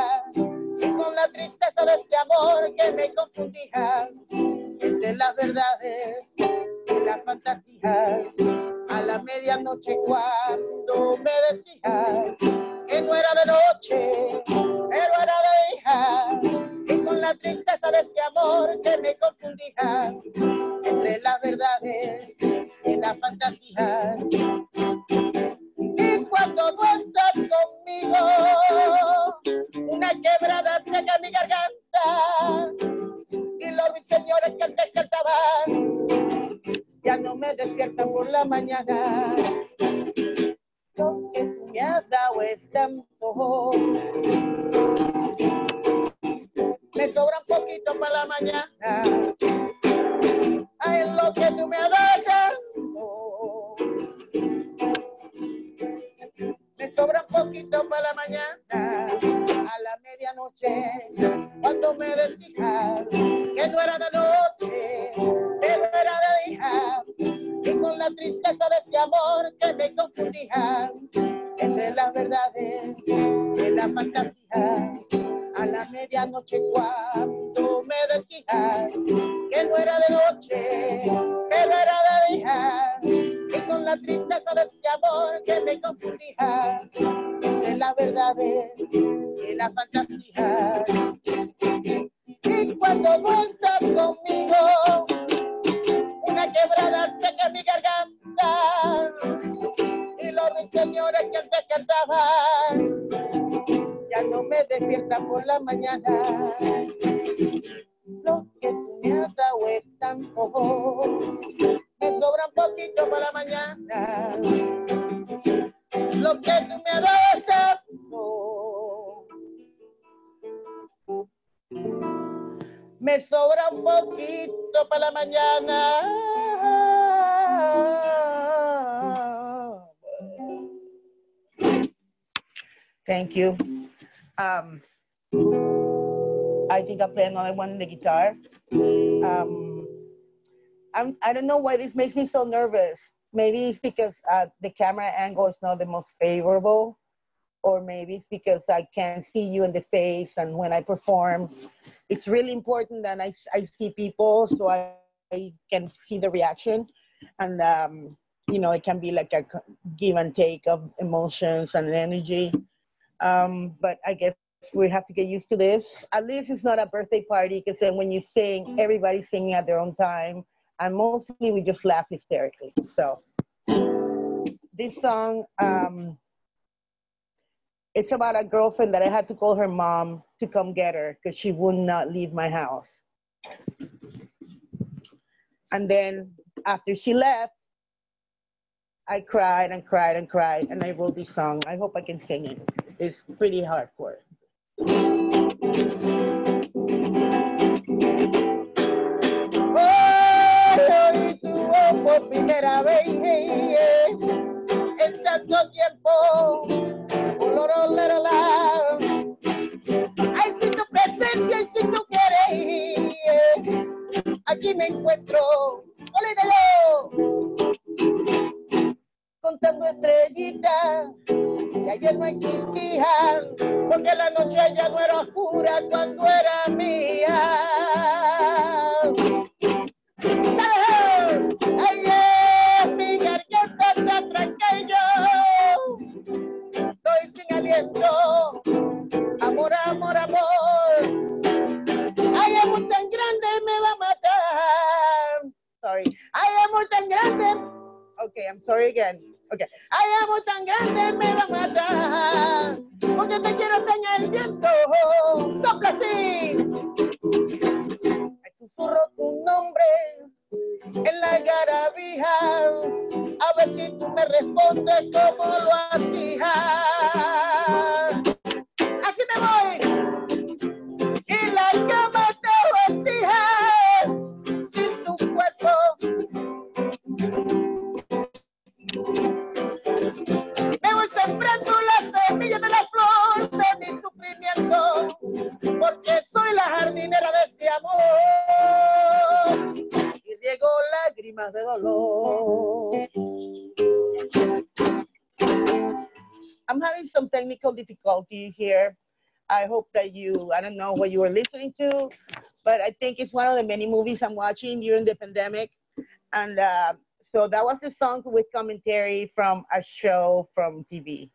y con la tristeza de este amor que me confundía entre las verdades y las fantasías. A la medianoche cuando me decías que no era de noche, pero era de día, y con la tristeza de este amor que me confundía entre las verdades y las fantasías. Y cuando no estás conmigo, una quebrada seca mi garganta, y los ruiseñores que antes cantaban ya no me despiertan por la mañana. Lo que tú me has dado es tanto, me sobra un poquito para la mañana. Ay, lo que tú me has dado tanto, me sobra un poquito para la mañana. A la medianoche, cuando me decías que no era de noche, que no era de día, y con la tristeza de este amor que me confundía entre las verdades y las fantasías. A la medianoche cuando me decías que no era de noche, que no era de día, y con la tristeza de este amor que me confundía entre las verdades y las fantasías. Y cuando no estás conmigo, una quebrada seca mi garganta, y los ruiseñores que antes cantaban ya no me despiertan por la mañana. Lo que tú me has dado es tanto, me sobra un poquito para la mañana. Lo que tú me has dado es tanto, me sobra un poquito para la mañana. Thank you. I think I'll play another one on the guitar. I don't know why this makes me so nervous. maybe it's because the camera angle is not the most favorable, or maybe it's because I can't see you in the face. And when I perform, it's really important that I see people so I can see the reaction. And, it can be like a give and take of emotions and energy. But I guess we have to get used to this. At least it's not a birthday party, because then when you sing, everybody's singing at their own time. And mostly we just laugh hysterically. So this song, it's about a girlfriend that I had to call her mom to come get her because she would not leave my house. And then after she left, I cried and cried and cried, and I wrote this song. I hope I can sing it. It's pretty hardcore. Hoy tu voz por primera vez en tanto tiempo. Ay, si tu presencia y si tu querer, aquí me encuentro. Olvídalo. Contando estrellitas que ayer no existían, porque la noche ya no era oscura cuando era mía. Ay, mi garganta se atranca y yo estoy sin aliento. Amor, amor, amor. Ay, amor tan grande me va a matar. Sorry. Ay, amor tan grande. Okay, I'm sorry again. Okay. Ay, amor tan grande me va a matar, porque te quiero hasta en el viento. Sopla así. Ay, susurro tu nombre en la garabija, a ver si tú me respondes como lo hacías. Así me voy. Y la cama te vacía sin tu cuerpo. Me voy sembrando la semilla de la flor de mi sufrimiento, porque soy la jardinera de este amor y riego lágrimas de dolor. I'm having some technical difficulties here. I hope that I don't know what you were listening to, but I think it's one of the many movies I'm watching during the pandemic. And so that was the song with commentary from a show from TV.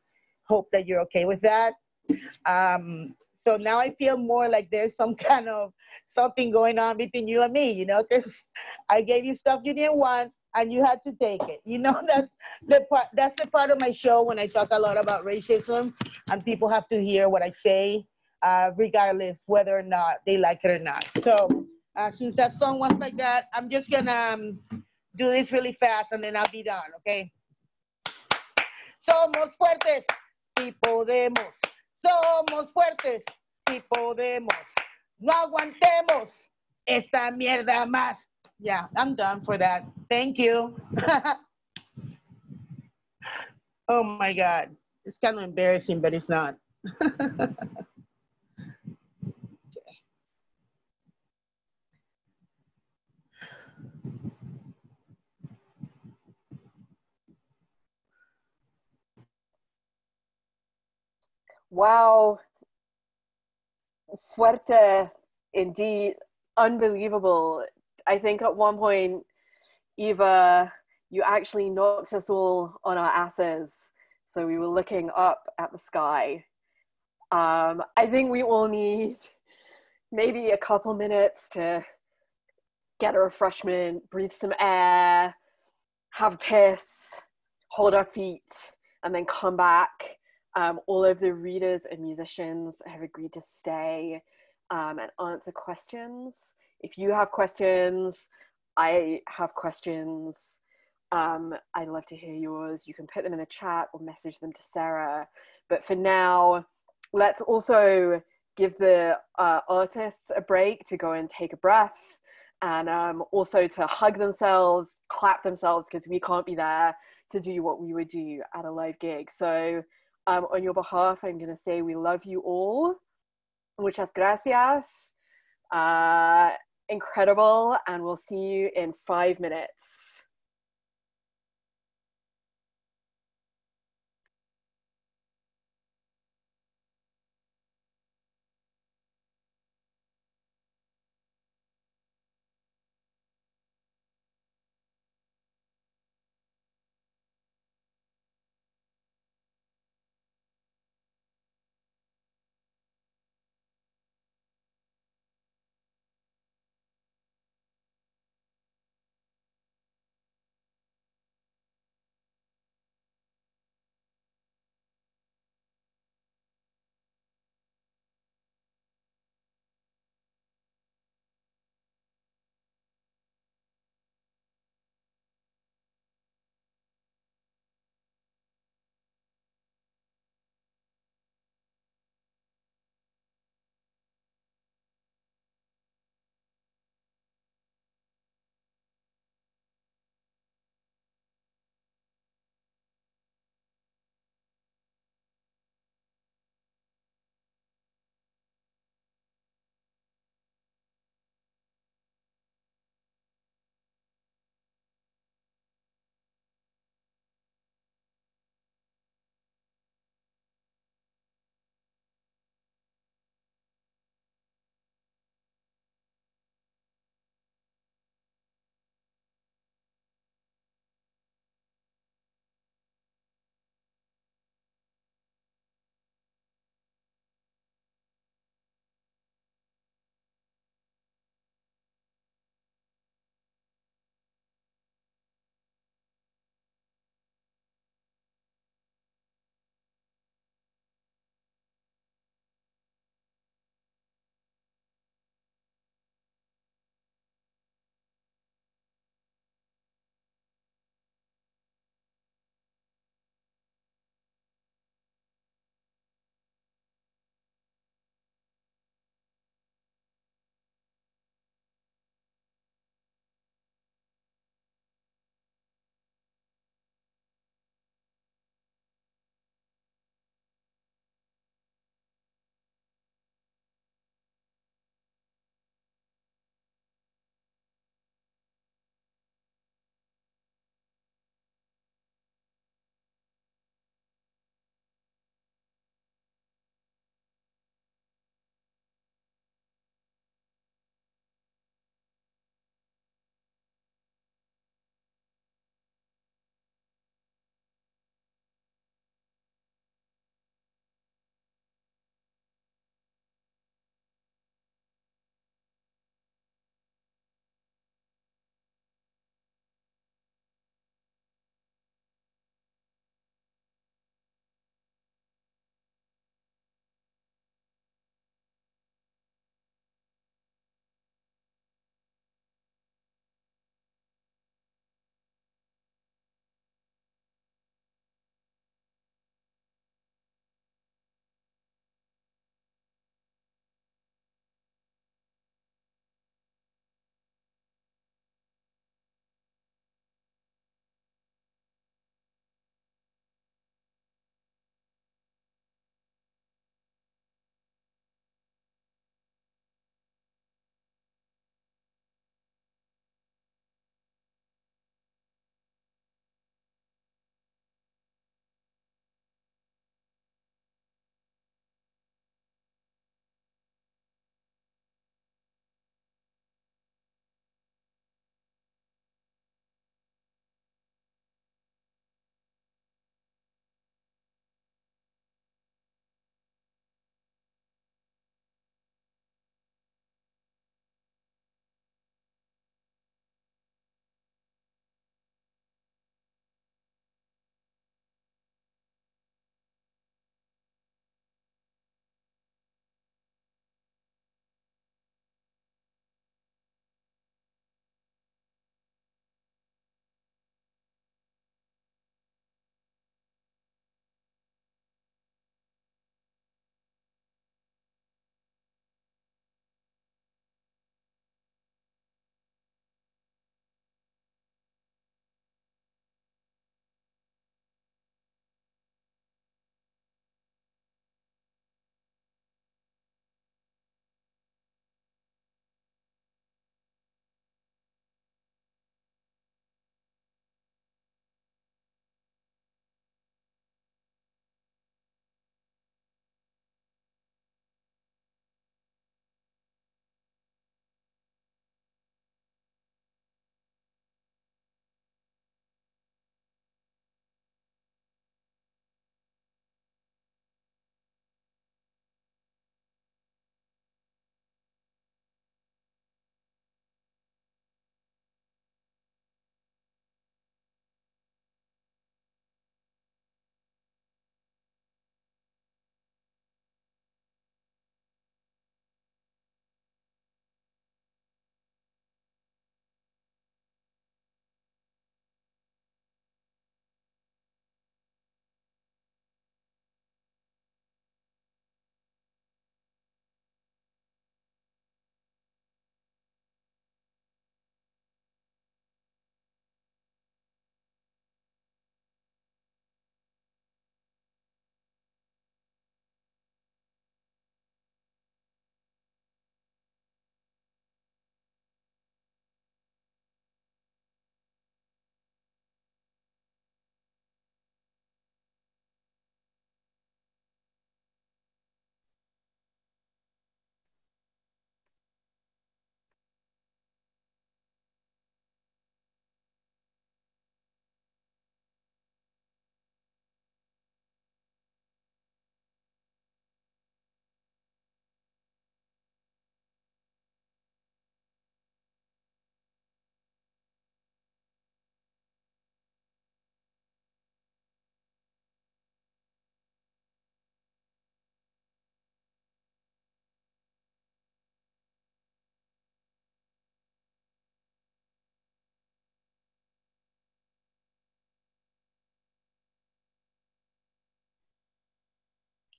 Hope that you're okay with that. So now I feel more like there's some kind of something going on between you and me, because I gave you stuff you didn't want and you had to take it. That's the part of my show when I talk a lot about racism, and people have to hear what I say, regardless whether or not they like it or not. So since that song was like that, I'm just gonna do this really fast and then I'll be done, okay? Somos fuertes, si podemos. Somos fuertes, si podemos. No aguantemos esta mierda más. Yeah, I'm done for that. Thank you. Oh my God. It's kind of embarrassing, but it's not. Wow. Fuerte, indeed. Unbelievable. I think at one point, Eva, you actually knocked us all on our asses. So we were looking up at the sky. I think we all need maybe a couple minutes to get a refreshment, breathe some air, have a piss, hold our feet, and then come back. All of the readers and musicians have agreed to stay and answer questions. If you have questions, I have questions. I'd love to hear yours. You can put them in the chat or message them to Sarah. But for now, let's also give the artists a break to go and take a breath, and also to hug themselves, clap themselves, because we can't be there to do what we would do at a live gig. So on your behalf, I'm going to say we love you all. Muchas gracias. Incredible. And we'll see you in 5 minutes.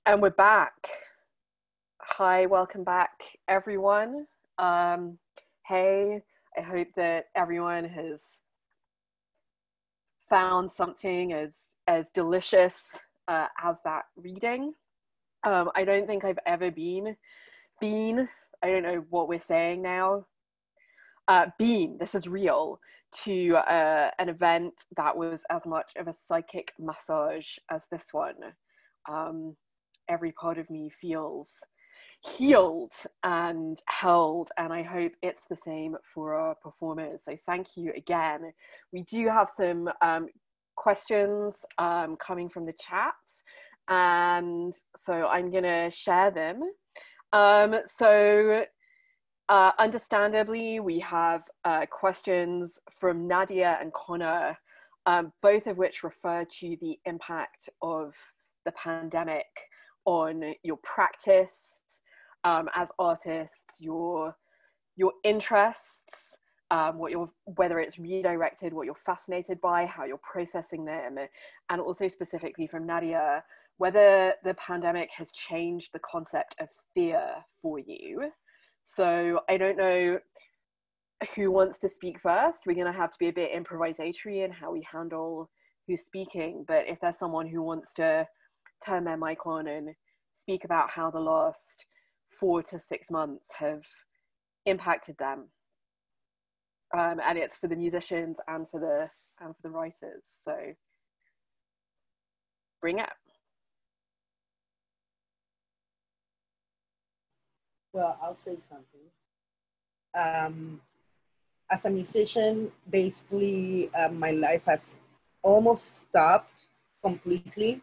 And we're back. Hi, welcome back, everyone. Hey, I hope that everyone has found something as delicious as that reading. I don't think I've ever been, I don't know what we're saying now, this is real, to an event that was as much of a psychic massage as this one. Every part of me feels healed and held, and I hope it's the same for our performers. So thank you again. We do have some questions coming from the chat, and so I'm gonna share them. Understandably, we have questions from Nadia and Connor, both of which refer to the impact of the pandemic on your practice as artists, your interests, whether it's redirected, what you're fascinated by, how you're processing them, and also specifically from Nadia, whether the pandemic has changed the concept of fear for you. So I don't know who wants to speak first. We're going to have to be a bit improvisatory in how we handle who's speaking, but if there's someone who wants to turn their mic on and speak about how the last 4 to 6 months have impacted them, and it's for the musicians and for the writers. So bring it. Well, I'll say something. As a musician, basically, my life has almost stopped completely.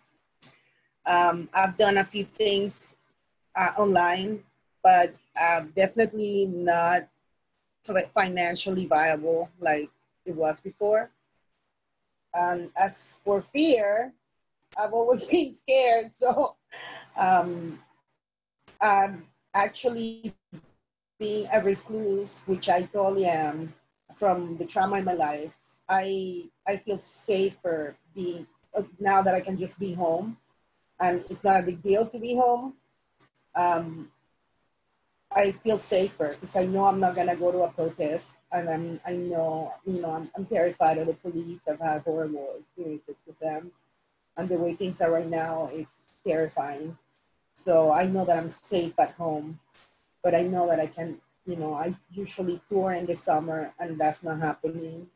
I've done a few things online, but definitely not financially viable like it was before. And as for fear, I've always been scared. So actually being a recluse, which I totally am, from the trauma in my life, I feel safer being, now that I can just be home, and it's not a big deal to be home. I feel safer because I know I'm not gonna go to a protest, and I'm terrified of the police. I've had horrible experiences with them, and the way things are right now, it's terrifying. So I know that I'm safe at home, but I know that I can, I usually tour in the summer, and that's not happening.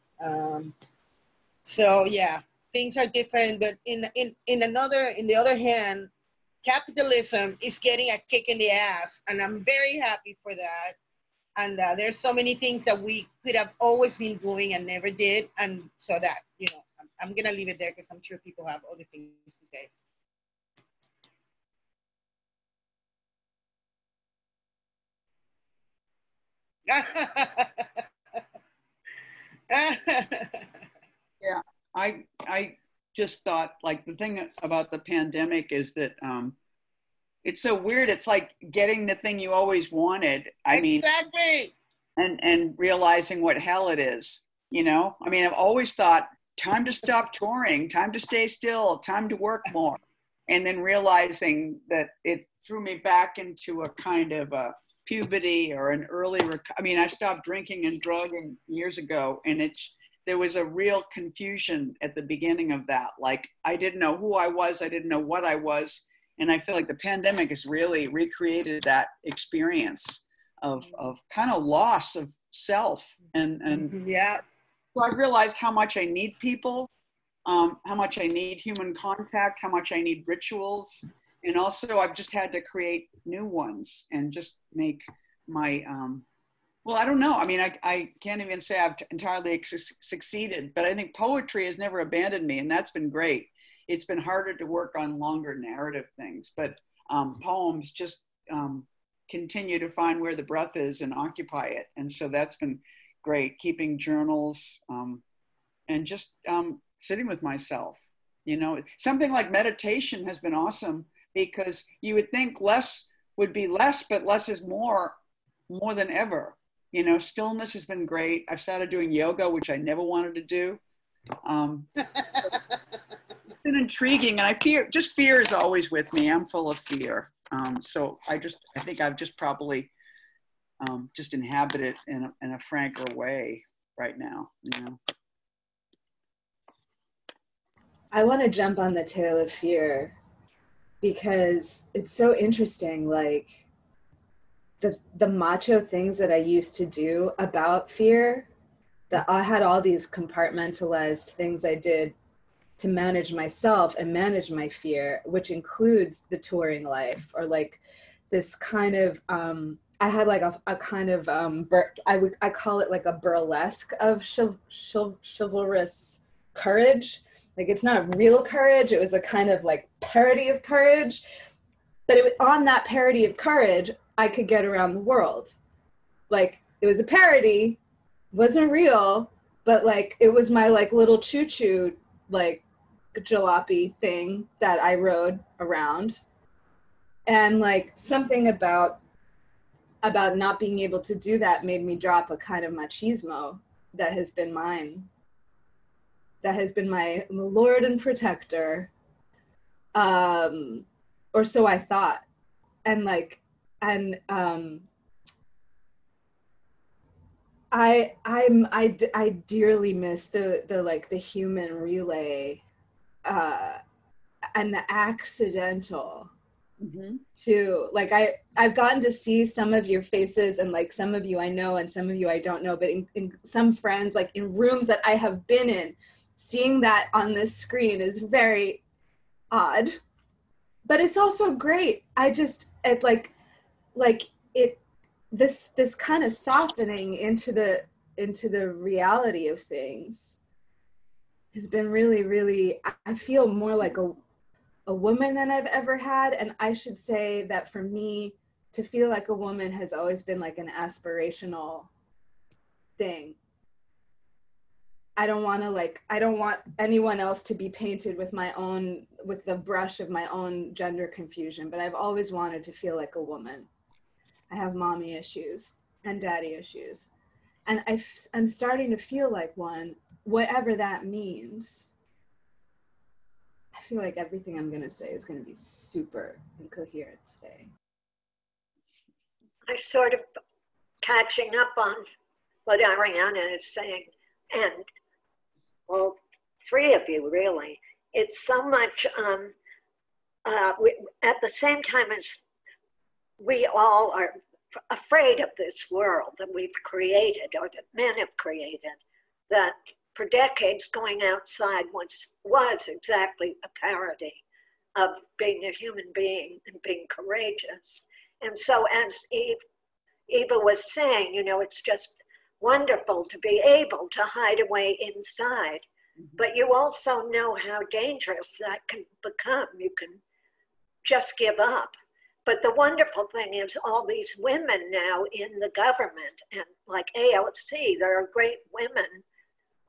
So yeah, things are different. But in the other hand, capitalism is getting a kick in the ass, and I'm very happy for that. And there's so many things that we could have always been doing and never did, and so that I'm gonna leave it there because I'm sure people have other things to say. Yeah, I just thought, like, the thing about the pandemic is that it's so weird. It's like getting the thing you always wanted. Exactly. And realizing what hell it is. I've always thought, time to stop touring, time to stay still, time to work more, and then realizing that it threw me back into a kind of a puberty or an early. I stopped drinking and drugging years ago, and there was a real confusion at the beginning of that. Like, I didn't know who I was. I didn't know what I was. And I feel like the pandemic has really recreated that experience of kind of loss of self. And yeah. So I realized how much I need people, how much I need human contact, how much I need rituals. And also I've just had to create new ones and just make my, well, I don't know. I can't even say I've entirely succeeded, but I think poetry has never abandoned me, and that's been great. It's been harder to work on longer narrative things, but poems just continue to find where the breath is and occupy it. And so that's been great, keeping journals and just sitting with myself. Something like meditation has been awesome, because you would think less would be less, but less is more than ever. Stillness has been great. I've started doing yoga, which I never wanted to do. It's been intriguing, and fear is always with me. I'm full of fear. So I think I've just probably just inhabit it in a franker way right now, you know. I want to jump on the tail of fear because it's so interesting, like the macho things that I used to do about fear, that I had all these compartmentalized things I did to manage myself and manage my fear, which includes the touring life, or like this kind of, I had like a kind of, I call it like a burlesque of chivalrous courage. Like, it's not real courage. It was a kind of like parody of courage, but on that parody of courage, I could get around the world. Like, it was a parody, wasn't real, but like, it was my like little choo-choo, like jalopy thing that I rode around. And like something about not being able to do that made me drop a kind of machismo that has been mine. That has been my Lord and protector, or so I thought. And like, and I dearly miss the like the human relay, and the accidental. Mm-hmm. Too. Like I've gotten to see some of your faces, and like some of you I know and some of you I don't know, but in some friends, like in rooms that I have been in, seeing that on this screen is very odd, but it's also great. This kind of softening into the reality of things has been really, really, I feel more like a woman than I've ever had. And I should say that for me, to feel like a woman has always been like an aspirational thing. I don't want anyone else to be painted with with the brush of my own gender confusion, but I've always wanted to feel like a woman. I have mommy issues and daddy issues. And I'm starting to feel like one, whatever that means. I feel like everything I'm gonna say is gonna be super incoherent today. I'm sort of catching up on what Ariana is saying, and well, three of you really. It's so much, at the same time as we all are afraid of this world that we've created, or that men have created, that for decades going outside was exactly a parody of being a human being and being courageous. And so as Eva was saying, you know, it's just wonderful to be able to hide away inside, but you also know how dangerous that can become. You can just give up. But the wonderful thing is all these women now in the government, and like AOC, there are great women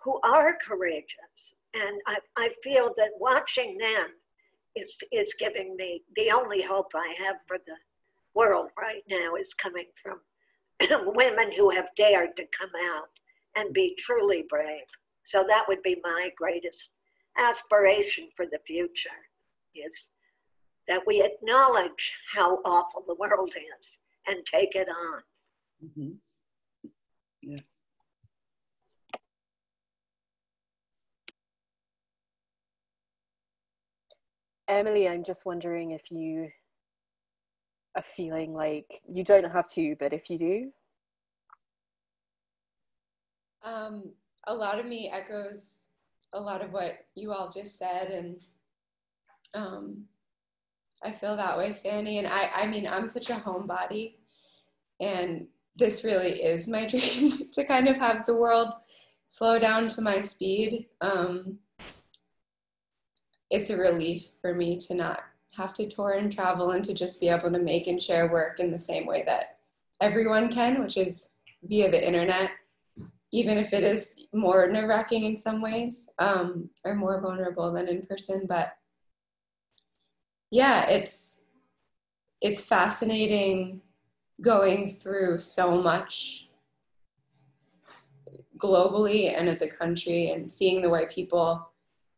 who are courageous. And I feel that watching them is giving me the only hope I have for the world right now is coming from women who have dared to come out and be truly brave. So that would be my greatest aspiration for the future, is that we acknowledge how awful the world is and take it on. Mm-hmm. Yeah. Emily, I'm just wondering if you are feeling like, you don't have to, but if you do. A lot of me echoes a lot of what you all just said, and I feel that way, Fanny. And I mean, I'm such a homebody, and this really is my dream to kind of have the world slow down to my speed. It's a relief for me to not have to tour and travel, and to just be able to make and share work in the same way that everyone can, which is via the internet, even if it is more nerve-wracking in some ways, or more vulnerable than in person. But yeah, it's fascinating going through so much globally and as a country, and seeing the way people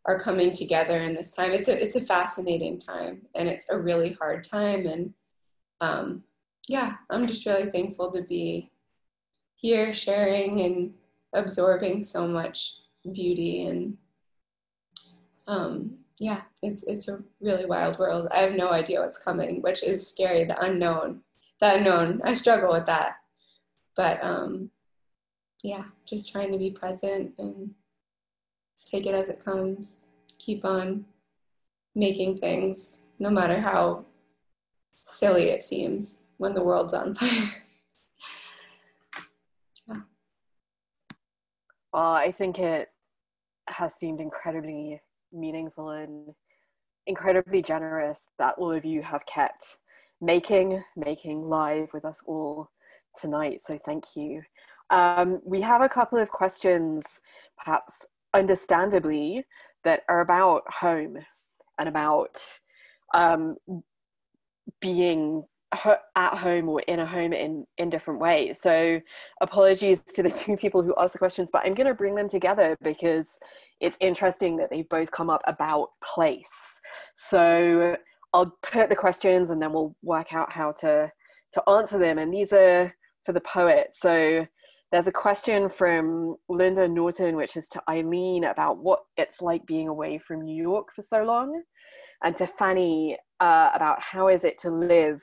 are coming together in this time. It's a fascinating time, and it's a really hard time. And yeah, I'm just really thankful to be here sharing and absorbing so much beauty. And yeah, it's a really wild world. I have no idea what's coming, which is scary. The unknown, I struggle with that. But yeah, just trying to be present and take it as it comes, keep on making things, no matter how silly it seems when the world's on fire. Yeah. Well, I think it has seemed incredibly meaningful and incredibly generous that all of you have kept making live with us all tonight. So thank you. We have a couple of questions, perhaps understandably, that are about home and about being at home or in a home in different ways. So apologies to the two people who asked the questions, but I'm going to bring them together because it's interesting that they've both come up about place. So I'll put the questions and then we'll work out how to answer them. And these are for the poet. So there's a question from Linda Norton, which is to Eileen about what it's like being away from New York for so long, and to Fanny about how is it to live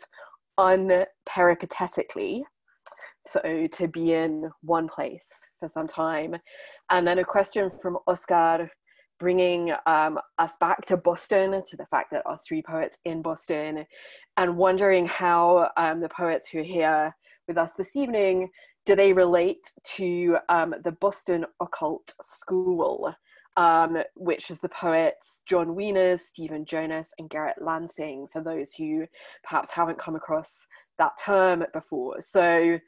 unperipatetically, so to be in one place for some time. And then a question from Oscar bringing us back to Boston, to the fact that our three poets in Boston, and wondering how the poets who are here with us this evening, do they relate to the Boston Occult School, which is the poets John Wieners, Stephen Jonas, and Garrett Lansing, for those who perhaps haven't come across that term before. So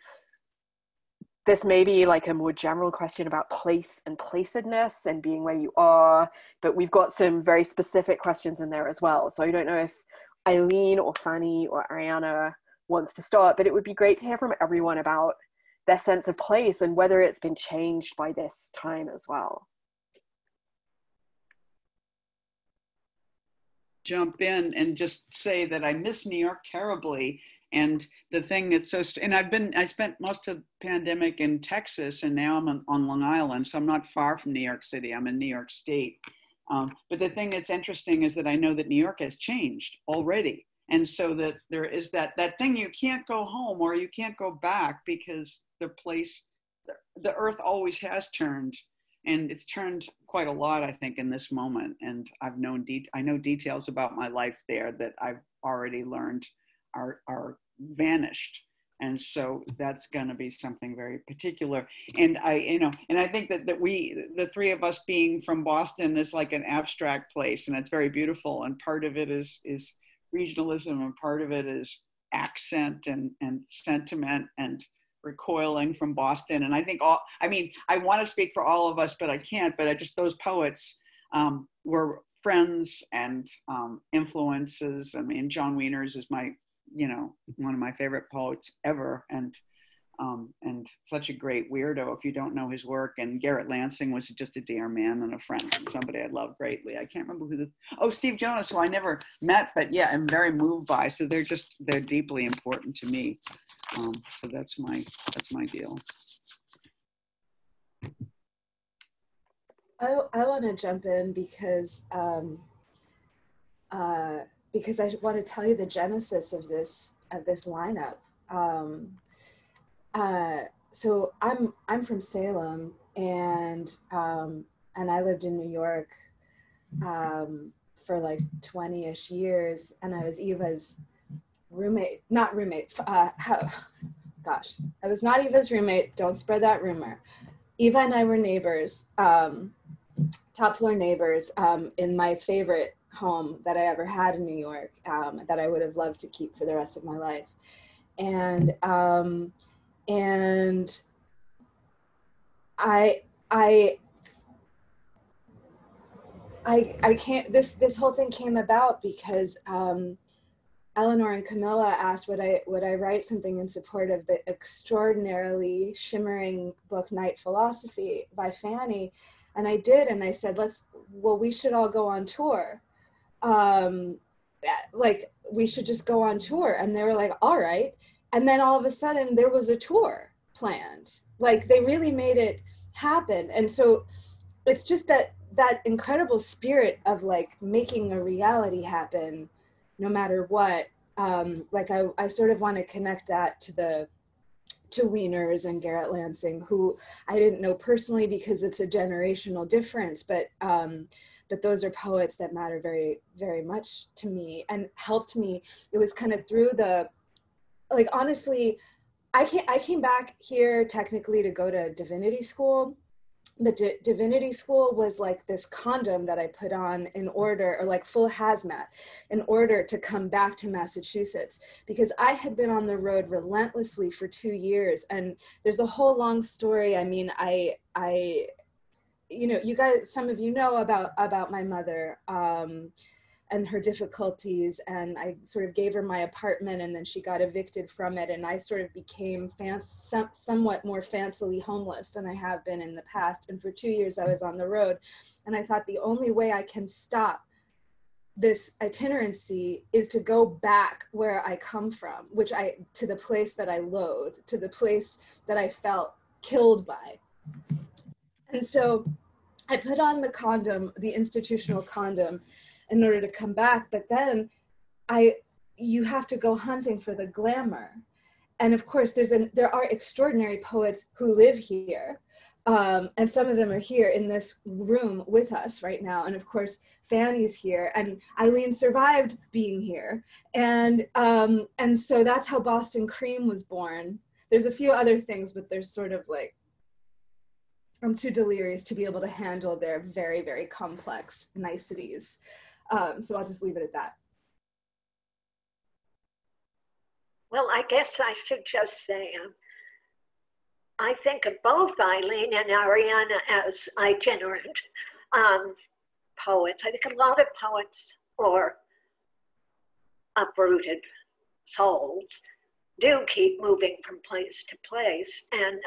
this may be like a more general question about place and placedness and being where you are, but we've got some very specific questions in there as well. So I don't know if Eileen or Fanny or Ariana wants to start, but it would be great to hear from everyone about their sense of place and whether it's been changed by this time as well. Jump in and just say that I miss New York terribly. And the thing that's so, and I spent most of the pandemic in Texas, and now I'm on Long Island, so I'm not far from New York City. I'm in New York State. But the thing that's interesting is that I know that New York has changed already. And so that there is that thing, you can't go home or you can't go back, because the earth always has turned, and it's turned quite a lot, I think, in this moment. And I know details about my life there that I've already learned are vanished. And so that's going to be something very particular. And I think that we, the three of us being from Boston, is like an abstract place, and it's very beautiful. And part of it is regionalism, and part of it is accent and sentiment and recoiling from Boston. And I think I want to speak for all of us, but I can't. But those poets were friends and influences. I mean, John Wieners is one of my favorite poets ever, and such a great weirdo if you don't know his work. And Garrett Lansing was just a dear man and a friend, and somebody I love greatly. I can't remember who Steve Jonas, who I never met, but yeah, I'm very moved by. So they're deeply important to me. So that's my deal. I want to jump in because I want to tell you the genesis of this lineup. So I'm from Salem, and I lived in New York for like 20-ish years, and I was Eva's roommate, not roommate. I was not Eva's roommate. Don't spread that rumor. Eva and I were neighbors, top floor neighbors, in my favorite home that I ever had in New York, that I would have loved to keep for the rest of my life. And I can't, this whole thing came about because Eleanor and Camilla asked would I write something in support of the extraordinarily shimmering book Night Philosophy by Fanny. And I did, and I said, we should all go on tour. Like, we should just go on tour. And they were like, all right. And then all of a sudden there was a tour planned. Like, they really made it happen. And so it's just that incredible spirit of like making a reality happen no matter what. Like I sort of want to connect that to Wieners and Garrett Lansing, who I didn't know personally because it's a generational difference, but those are poets that matter very, very much to me and helped me. It was kind of through like, honestly, I came back here technically to go to divinity school, but divinity school was like this condom that I put on in order, or like full hazmat, in order to come back to Massachusetts, because I had been on the road relentlessly for 2 years. And there's a whole long story. I mean, I you know, you guys, some of you know about my mother, and her difficulties, and I sort of gave her my apartment, and then she got evicted from it, and I sort of became somewhat more fancily homeless than I have been in the past. And for 2 years I was on the road, and I thought the only way I can stop this itinerancy is to go back where I come from, to the place that I loathe, to the place that I felt killed by. And so I put on the condom, the institutional condom, in order to come back. But then you have to go hunting for the glamour. And of course there are extraordinary poets who live here. And some of them are here in this room with us right now. And of course, Fanny's here, and Eileen survived being here. And so that's how Boston Cream was born. There's a few other things, but there's sort of like, I'm too delirious to be able to handle their very, very complex niceties. So I'll just leave it at that. Well, I guess I should just say, I think of both Eileen and Ariana as itinerant poets. I think a lot of poets, or uprooted souls, do keep moving from place to place. And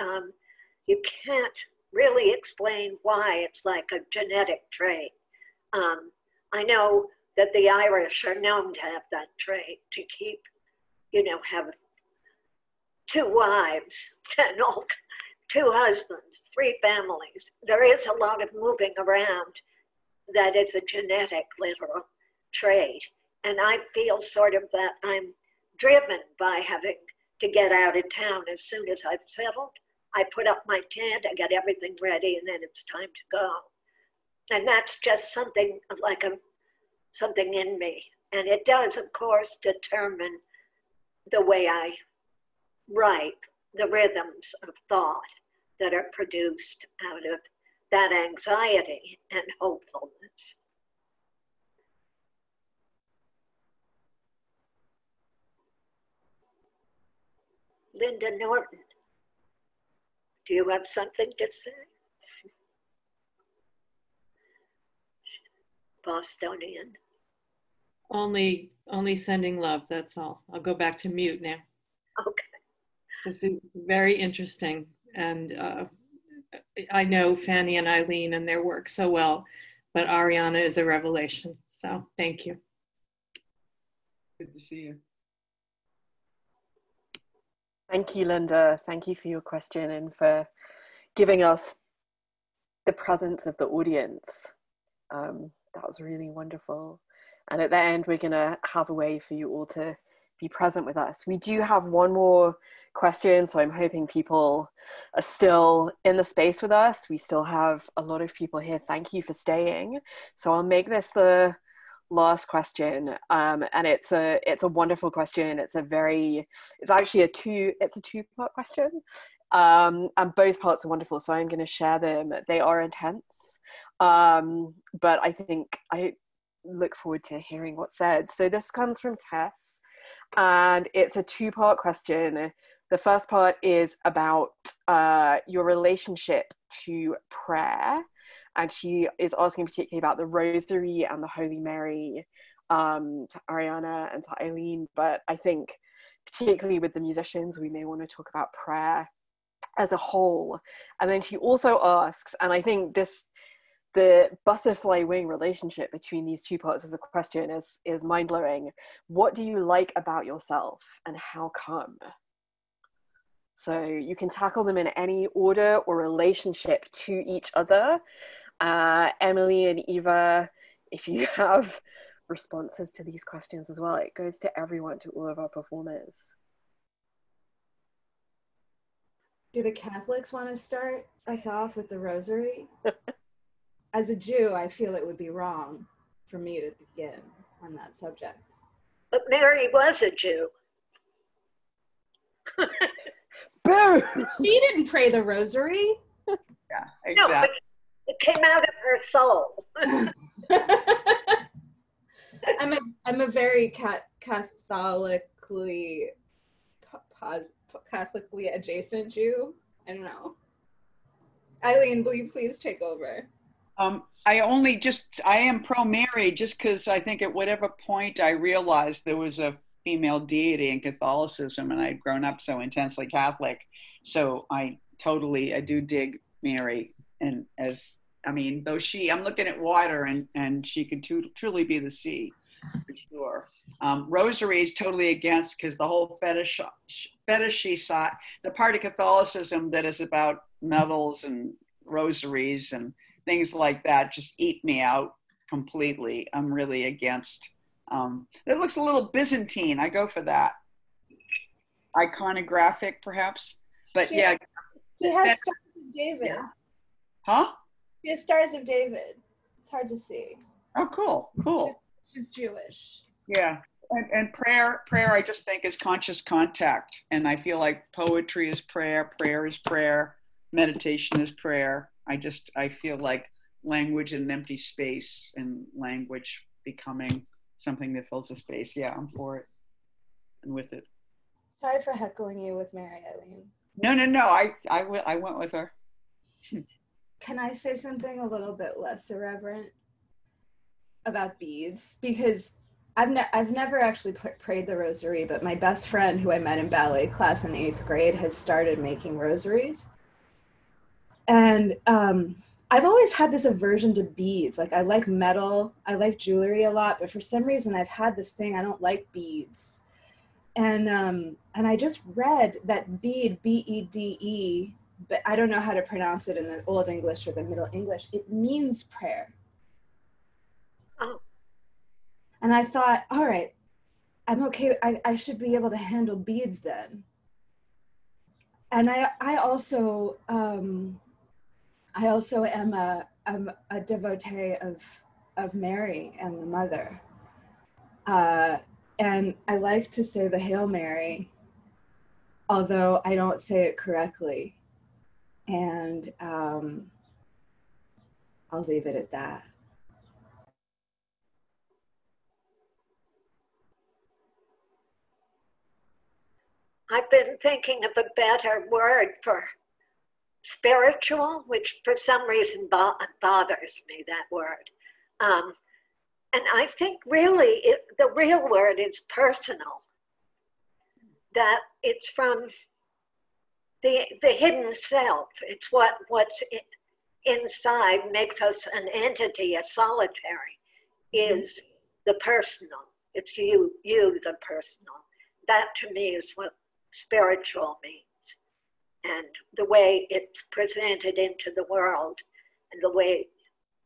you can't really explain why. It's like a genetic trait. I know that the Irish are known to have that trait, to keep, have 2 wives and all, 2 husbands, 3 families. There is a lot of moving around that is a genetic, literal trait. And I feel sort of that I'm driven by having to get out of town as soon as I've settled. I put up my tent, I get everything ready, and then it's time to go. And that's just something like something in me. And it does, of course, determine the way I write, the rhythms of thought that are produced out of that anxiety and hopefulness. Linda Norton, do you have something to say? Bostonian. Only sending love, that's all. I'll go back to mute now. Okay. This is very interesting. And I know Fanny and Eileen and their work so well, but Ariana is a revelation. So thank you. Good to see you. Thank you, Linda. Thank you for your question and for giving us the presence of the audience. That was really wonderful. And at the end, we're going to have a way for you all to be present with us. We do have one more question, so I'm hoping people are still in the space with us. We still have a lot of people here. Thank you for staying. So I'll make this the last question, and it's a wonderful question. It's actually a two-part question, and both parts are wonderful. So I'm going to share them. They are intense, but I think I look forward to hearing what's said. So this comes from Tess, and it's a 2-part question. The first part is about your relationship to prayer. And she is asking particularly about the Rosary and the Holy Mary, to Ariana and to Eileen. But I think particularly with the musicians, we may want to talk about prayer as a whole. And then she also asks, and I think this the butterfly wing relationship between these two parts of the question is mind-blowing. What do you like about yourself and how come? So you can tackle them in any order or relationship to each other. Emily and Eva, if you have responses to these questions as well, it goes to everyone, to all of our performers. Do the Catholics want to start us off with the rosary? As a Jew, I feel it would be wrong for me to begin on that subject. But Mary was a Jew. Boom! She didn't pray the rosary. Yeah, exactly. No, but it came out of her soul. I'm a very Catholically adjacent Jew. I don't know. Eileen, will you please take over? I am pro-Mary just because I think at whatever point I realized there was a female deity in Catholicism, and I'd grown up so intensely Catholic. So I do dig Mary. And though I'm looking at water and she could truly be the sea, for sure. Rosary is totally against, because the whole fetishy side, the part of Catholicism that is about medals and rosaries and things like that, just eat me out completely. I'm really against. It looks a little Byzantine. I go for that. Iconographic, perhaps. But She yeah. has Stars of David. Yeah. Huh? She has Stars of David. It's hard to see. Oh, cool. She's Jewish. Yeah. And prayer, I just think is conscious contact. And I feel like poetry is prayer is prayer, meditation is prayer. I feel like language in an empty space and language becoming something that fills a space. Yeah, I'm for it and with it. Sorry for heckling you with Mary, Eileen. No. I went with her. Can I say something a little bit less irreverent about beads? Because I've never actually prayed the rosary, but my best friend who I met in ballet class in 8th grade has started making rosaries. And I've always had this aversion to beads. Like, I like metal, I like jewelry a lot, but for some reason I've had this thing, I don't like beads. And I just read that bead, B-E-D-E, but I don't know how to pronounce it in the Old English or the Middle English. It means prayer. Oh. And I thought, all right, I'm okay. I should be able to handle beads then. And I also am a devotee of Mary and the Mother. And I like to say the Hail Mary, although I don't say it correctly. And I'll leave it at that. I've been thinking of a better word for spiritual, which for some reason bothers me, that word. And I think really the real word is personal, that it's from the hidden self. It's what's inside makes us an entity, a solitary, is the personal. It's you, the personal. That to me is what spiritual means. And the way it's presented into the world and the way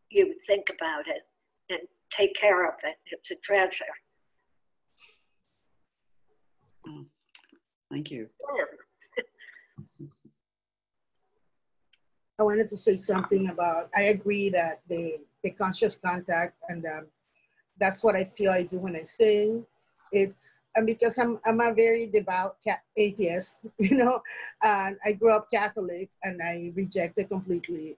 you think about it and take care of it, it's a treasure. Thank you. I wanted to say something about, I agree that the conscious contact, and that's what I feel I do when I sing. It's because I'm a very devout atheist, you know, and I grew up Catholic and I reject it completely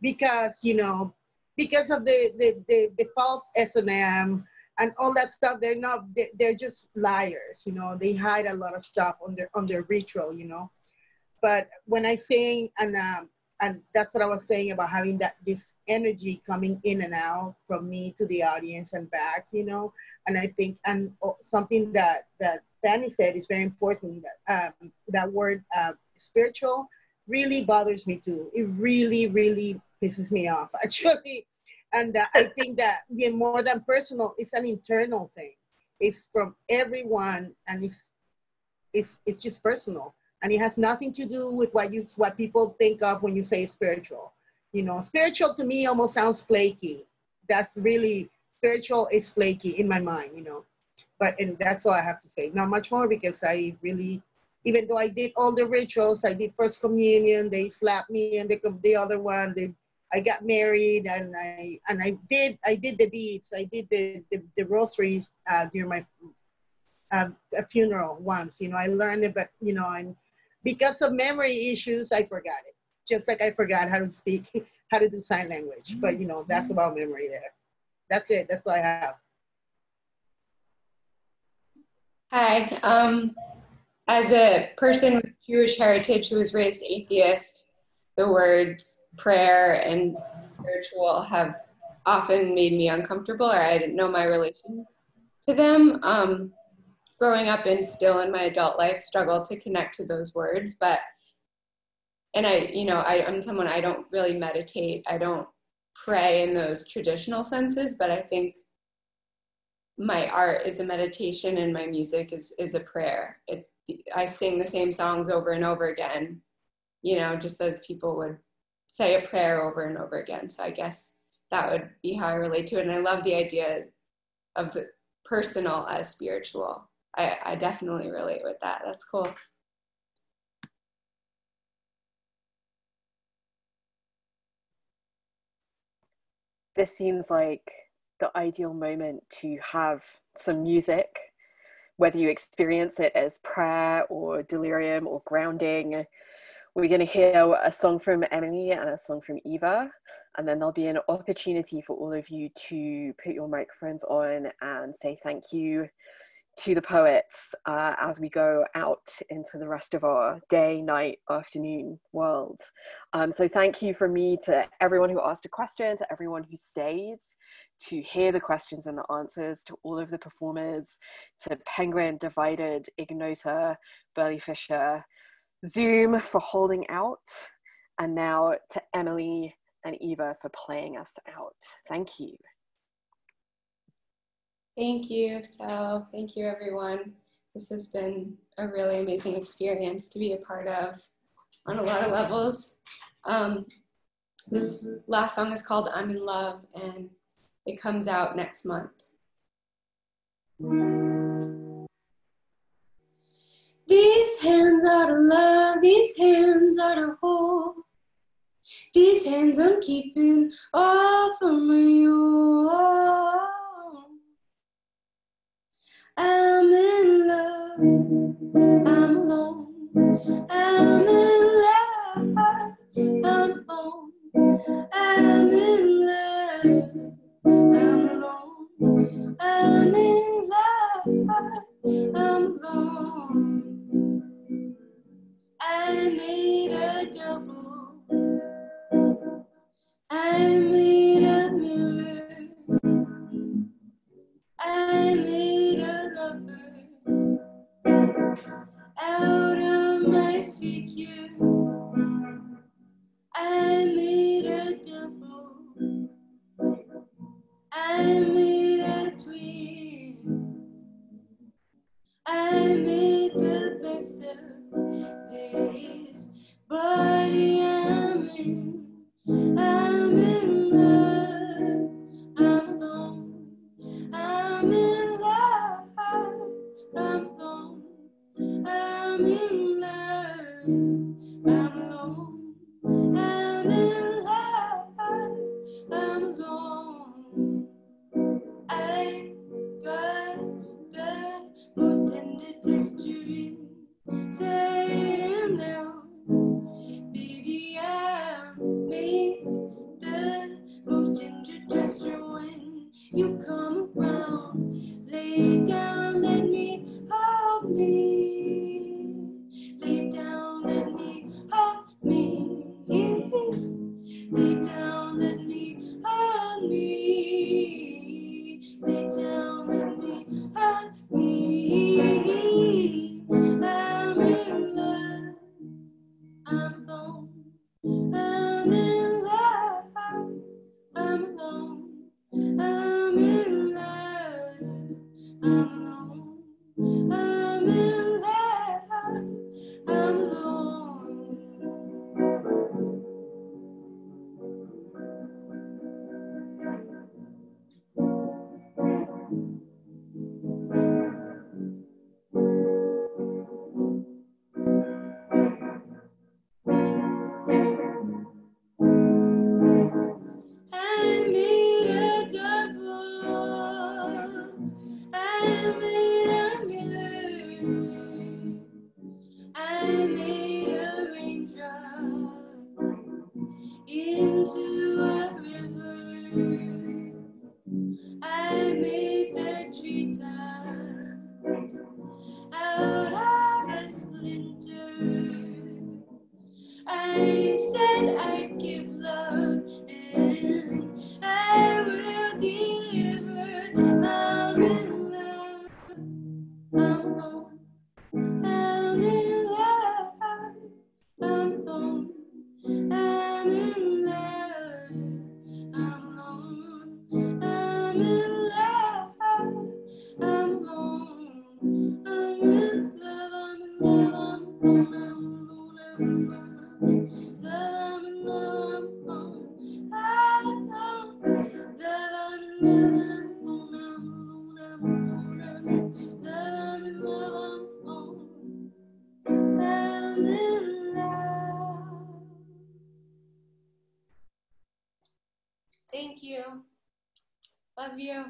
because, you know, because of the false S&M and all that stuff. They're just liars, you know. They hide a lot of stuff on their ritual, you know. But when I sing, and that's what I was saying about having this energy coming in and out from me to the audience and back, you know. And I think, and something that Fanny said is very important, that word spiritual, really bothers me too. It really, really pisses me off, actually. And I think that more than personal, it's an internal thing. It's from everyone, and it's just personal, and it has nothing to do with what people think of when you say spiritual. Spiritual to me almost sounds flaky. That's really, spiritual is flaky in my mind. And that's all I have to say. Not much more, because I really, even though I did all the rituals, I did first communion, they slapped me, and the other one, I got married, and I did the beads, I did the rosaries during my a funeral once. I learned it, but and because of memory issues, I forgot it. Just like I forgot how to speak, how to do sign language. But that's about memory there. That's it. That's all I have. Hi. As a person with Jewish heritage who was raised atheist, the words prayer and spiritual have often made me uncomfortable, or I didn't know my relation to them. Growing up and still in my adult life, struggle to connect to those words. And I'm someone, I don't really meditate. I don't pray in those traditional senses, but I think my art is a meditation and my music is a prayer. I sing the same songs over and over again, just as people would say a prayer over and over again. So I guess that would be how I relate to it. And I love the idea of the personal as spiritual. I definitely relate with that. That's cool. This seems like the ideal moment to have some music, whether you experience it as prayer or delirium or grounding. We're going to hear a song from Emily and a song from Eva, and then there'll be an opportunity for all of you to put your microphones on and say thank you to the poets as we go out into the rest of our day, night, afternoon world. So thank you from me to everyone who asked a question, to everyone who stayed to hear the questions and the answers, to all of the performers, to Penguin, Divided, Ignota, Burley Fisher, Zoom for holding out, and now to Emily and Eva for playing us out. Thank you. Thank you. So thank you, everyone. This has been a really amazing experience to be a part of on a lot of levels. This last song is called I'm in Love, and it comes out next month. These hands are to love, these hands are to hold. These hands I'm keeping all from you. I'm in love, I'm alone. I'm in love, I'm alone. I'm in love, I'm alone. I'm in love, I'm alone. I made a double. I made a mirror. I made a lover out of my figure. I made a double. I made a twin. I made the best of this body I'm in. I'm in love. I'm alone. I'm in love. I'm alone. I'm in love. I'm alone. I'm in love. I'm alone. I got the most tender texture inside and out. Baby, I made the most ginger gesture when you come around. Lay down, let me hold me. Lay down, let me hold me. Lay down, let me hold me. Lay down, let me hold me. I'm in love. I'm alone. Thank you. Love you.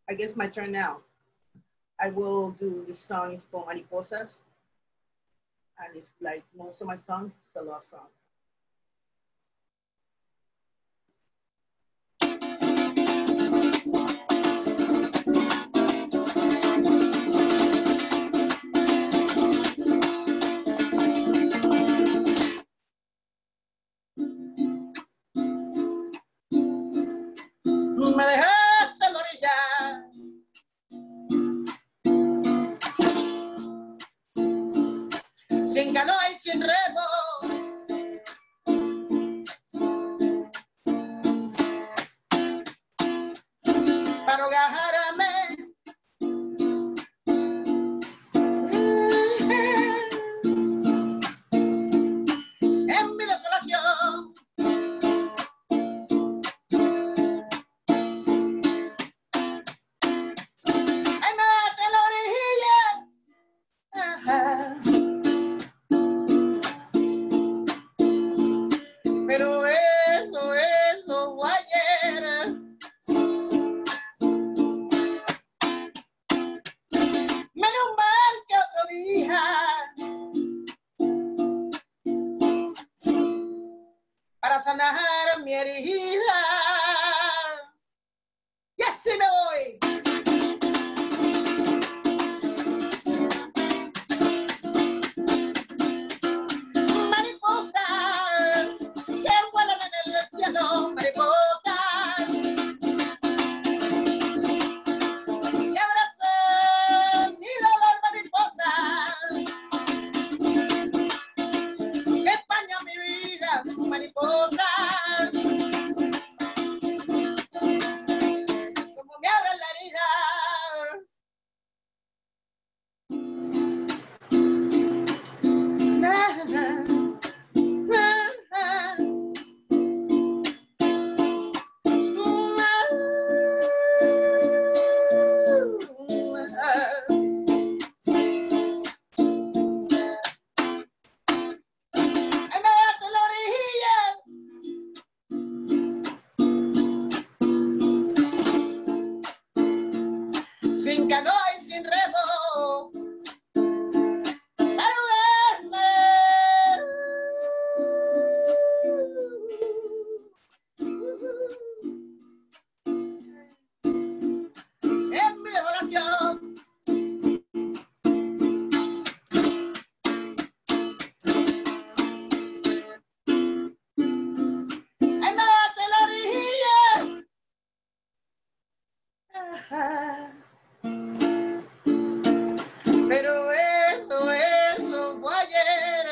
I guess my turn now. I will do the song. It's called Mariposas. And it's like most of my songs, it's a love song. Me dejaste en la orilla, sin canoa y sin remo, para ahogarme en mi desolación. Ay, me dejaste en la orilla. Ajá. Pero eso, guayera. Menos mal que otro día, para sanar mi herida. Y así me voy. Mariposas que vuelan en el cielo, mariposas que abrazan mi dolor, mariposas que empañan mi vida, mariposas como me abren la herida. Sin canoa y sin remo, para verme en mi desolación. Ay, me dejaste en la orilla. Ajá. Pero eso fue ayer.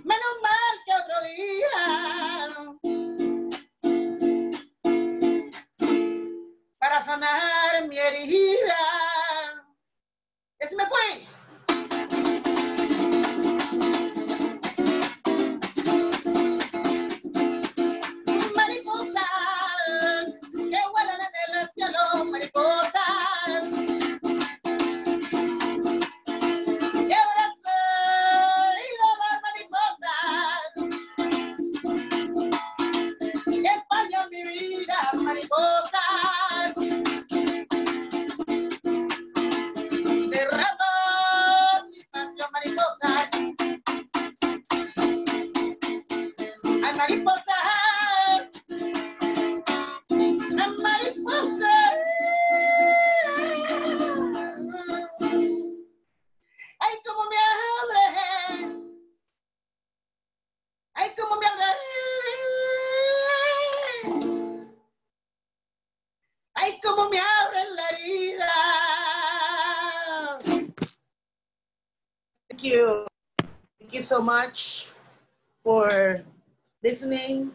Menos mal que otro día, para sanar mi herida. Y así me fui. Mariposas que vuelan en el cielo, mariposas que abrazan y dolor, mariposas que empañan mi vida, mariposas derraman es como me abren la herida. Thank you. Thank you so much for listening.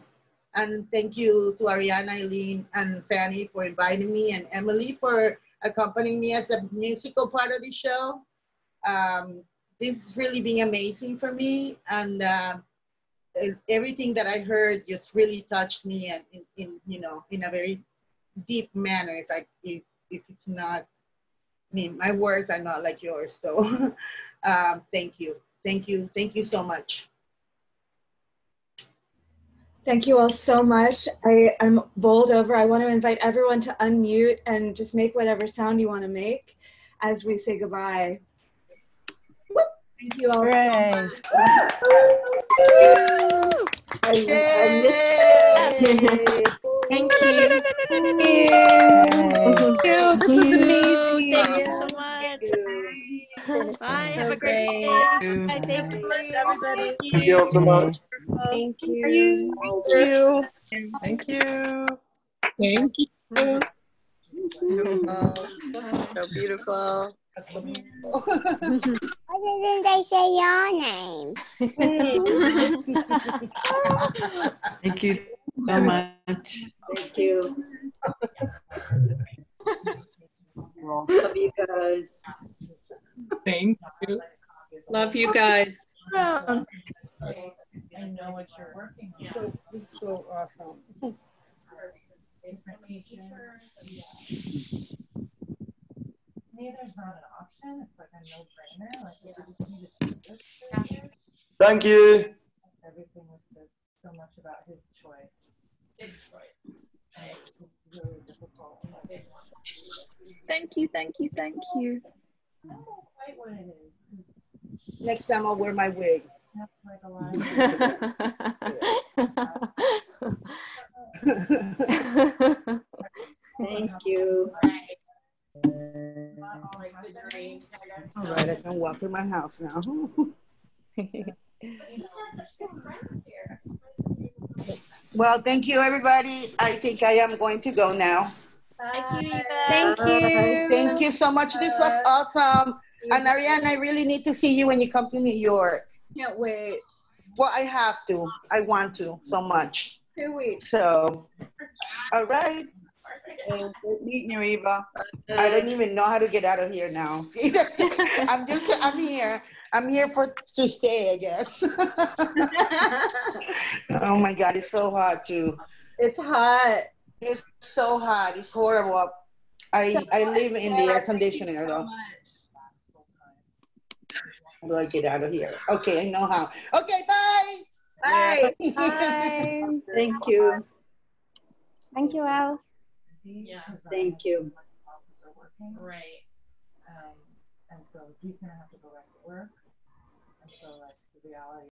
And thank you to Ariana, Eileen, and Fanny for inviting me, and Emily for accompanying me as a musical part of the show. This has really been amazing for me, and everything that I heard just really touched me, and in a very deep manner. If it's not, I mean, my words are not like yours. So, thank you so much. Thank you all so much. I'm bowled over. I want to invite everyone to unmute and just make whatever sound you want to make as we say goodbye. Thank you all so much. Thank you. This was amazing. Thank you so much. Bye. Have a great day. Bye. Thank you, everybody. Thank you all so much. Thank you. Thank you. Thank you. Thank you. So beautiful. So beautiful. Why didn't they say your name? Thank you so much. Thank you. Love you guys. Thank you. Love you guys. I know what you're working on. It's so awesome. There's not an option. It's like a no-brainer. Like you just need to do this. Thank you. Everything was so much about his choice. His choice. And it's really difficult. Thank you. I don't know quite what it is. Next time I'll wear my wig. Like a lot Thank you. All right, I can walk through my house now. Well, thank you, everybody. I think I am going to go now. Thank you, Eva. Thank you. Thank you so much. This was awesome. And Ariana, I really need to see you when you come to New York. Can't wait. Well, I have to. I want to so much. 2 weeks. So, all right. Good meeting you, Eva. I don't even know how to get out of here now. I'm here. I'm here to stay, I guess. Oh my God, it's so hot too. It's hot. It's so hot. It's horrible. I live in the air conditioner though. How do I get out of here? Okay, I know how. Okay, bye. Bye. Bye. Thank you. Thank you, Al. Yeah. Thank you. Right. And so he's going to have to go back to work. And so, like, the reality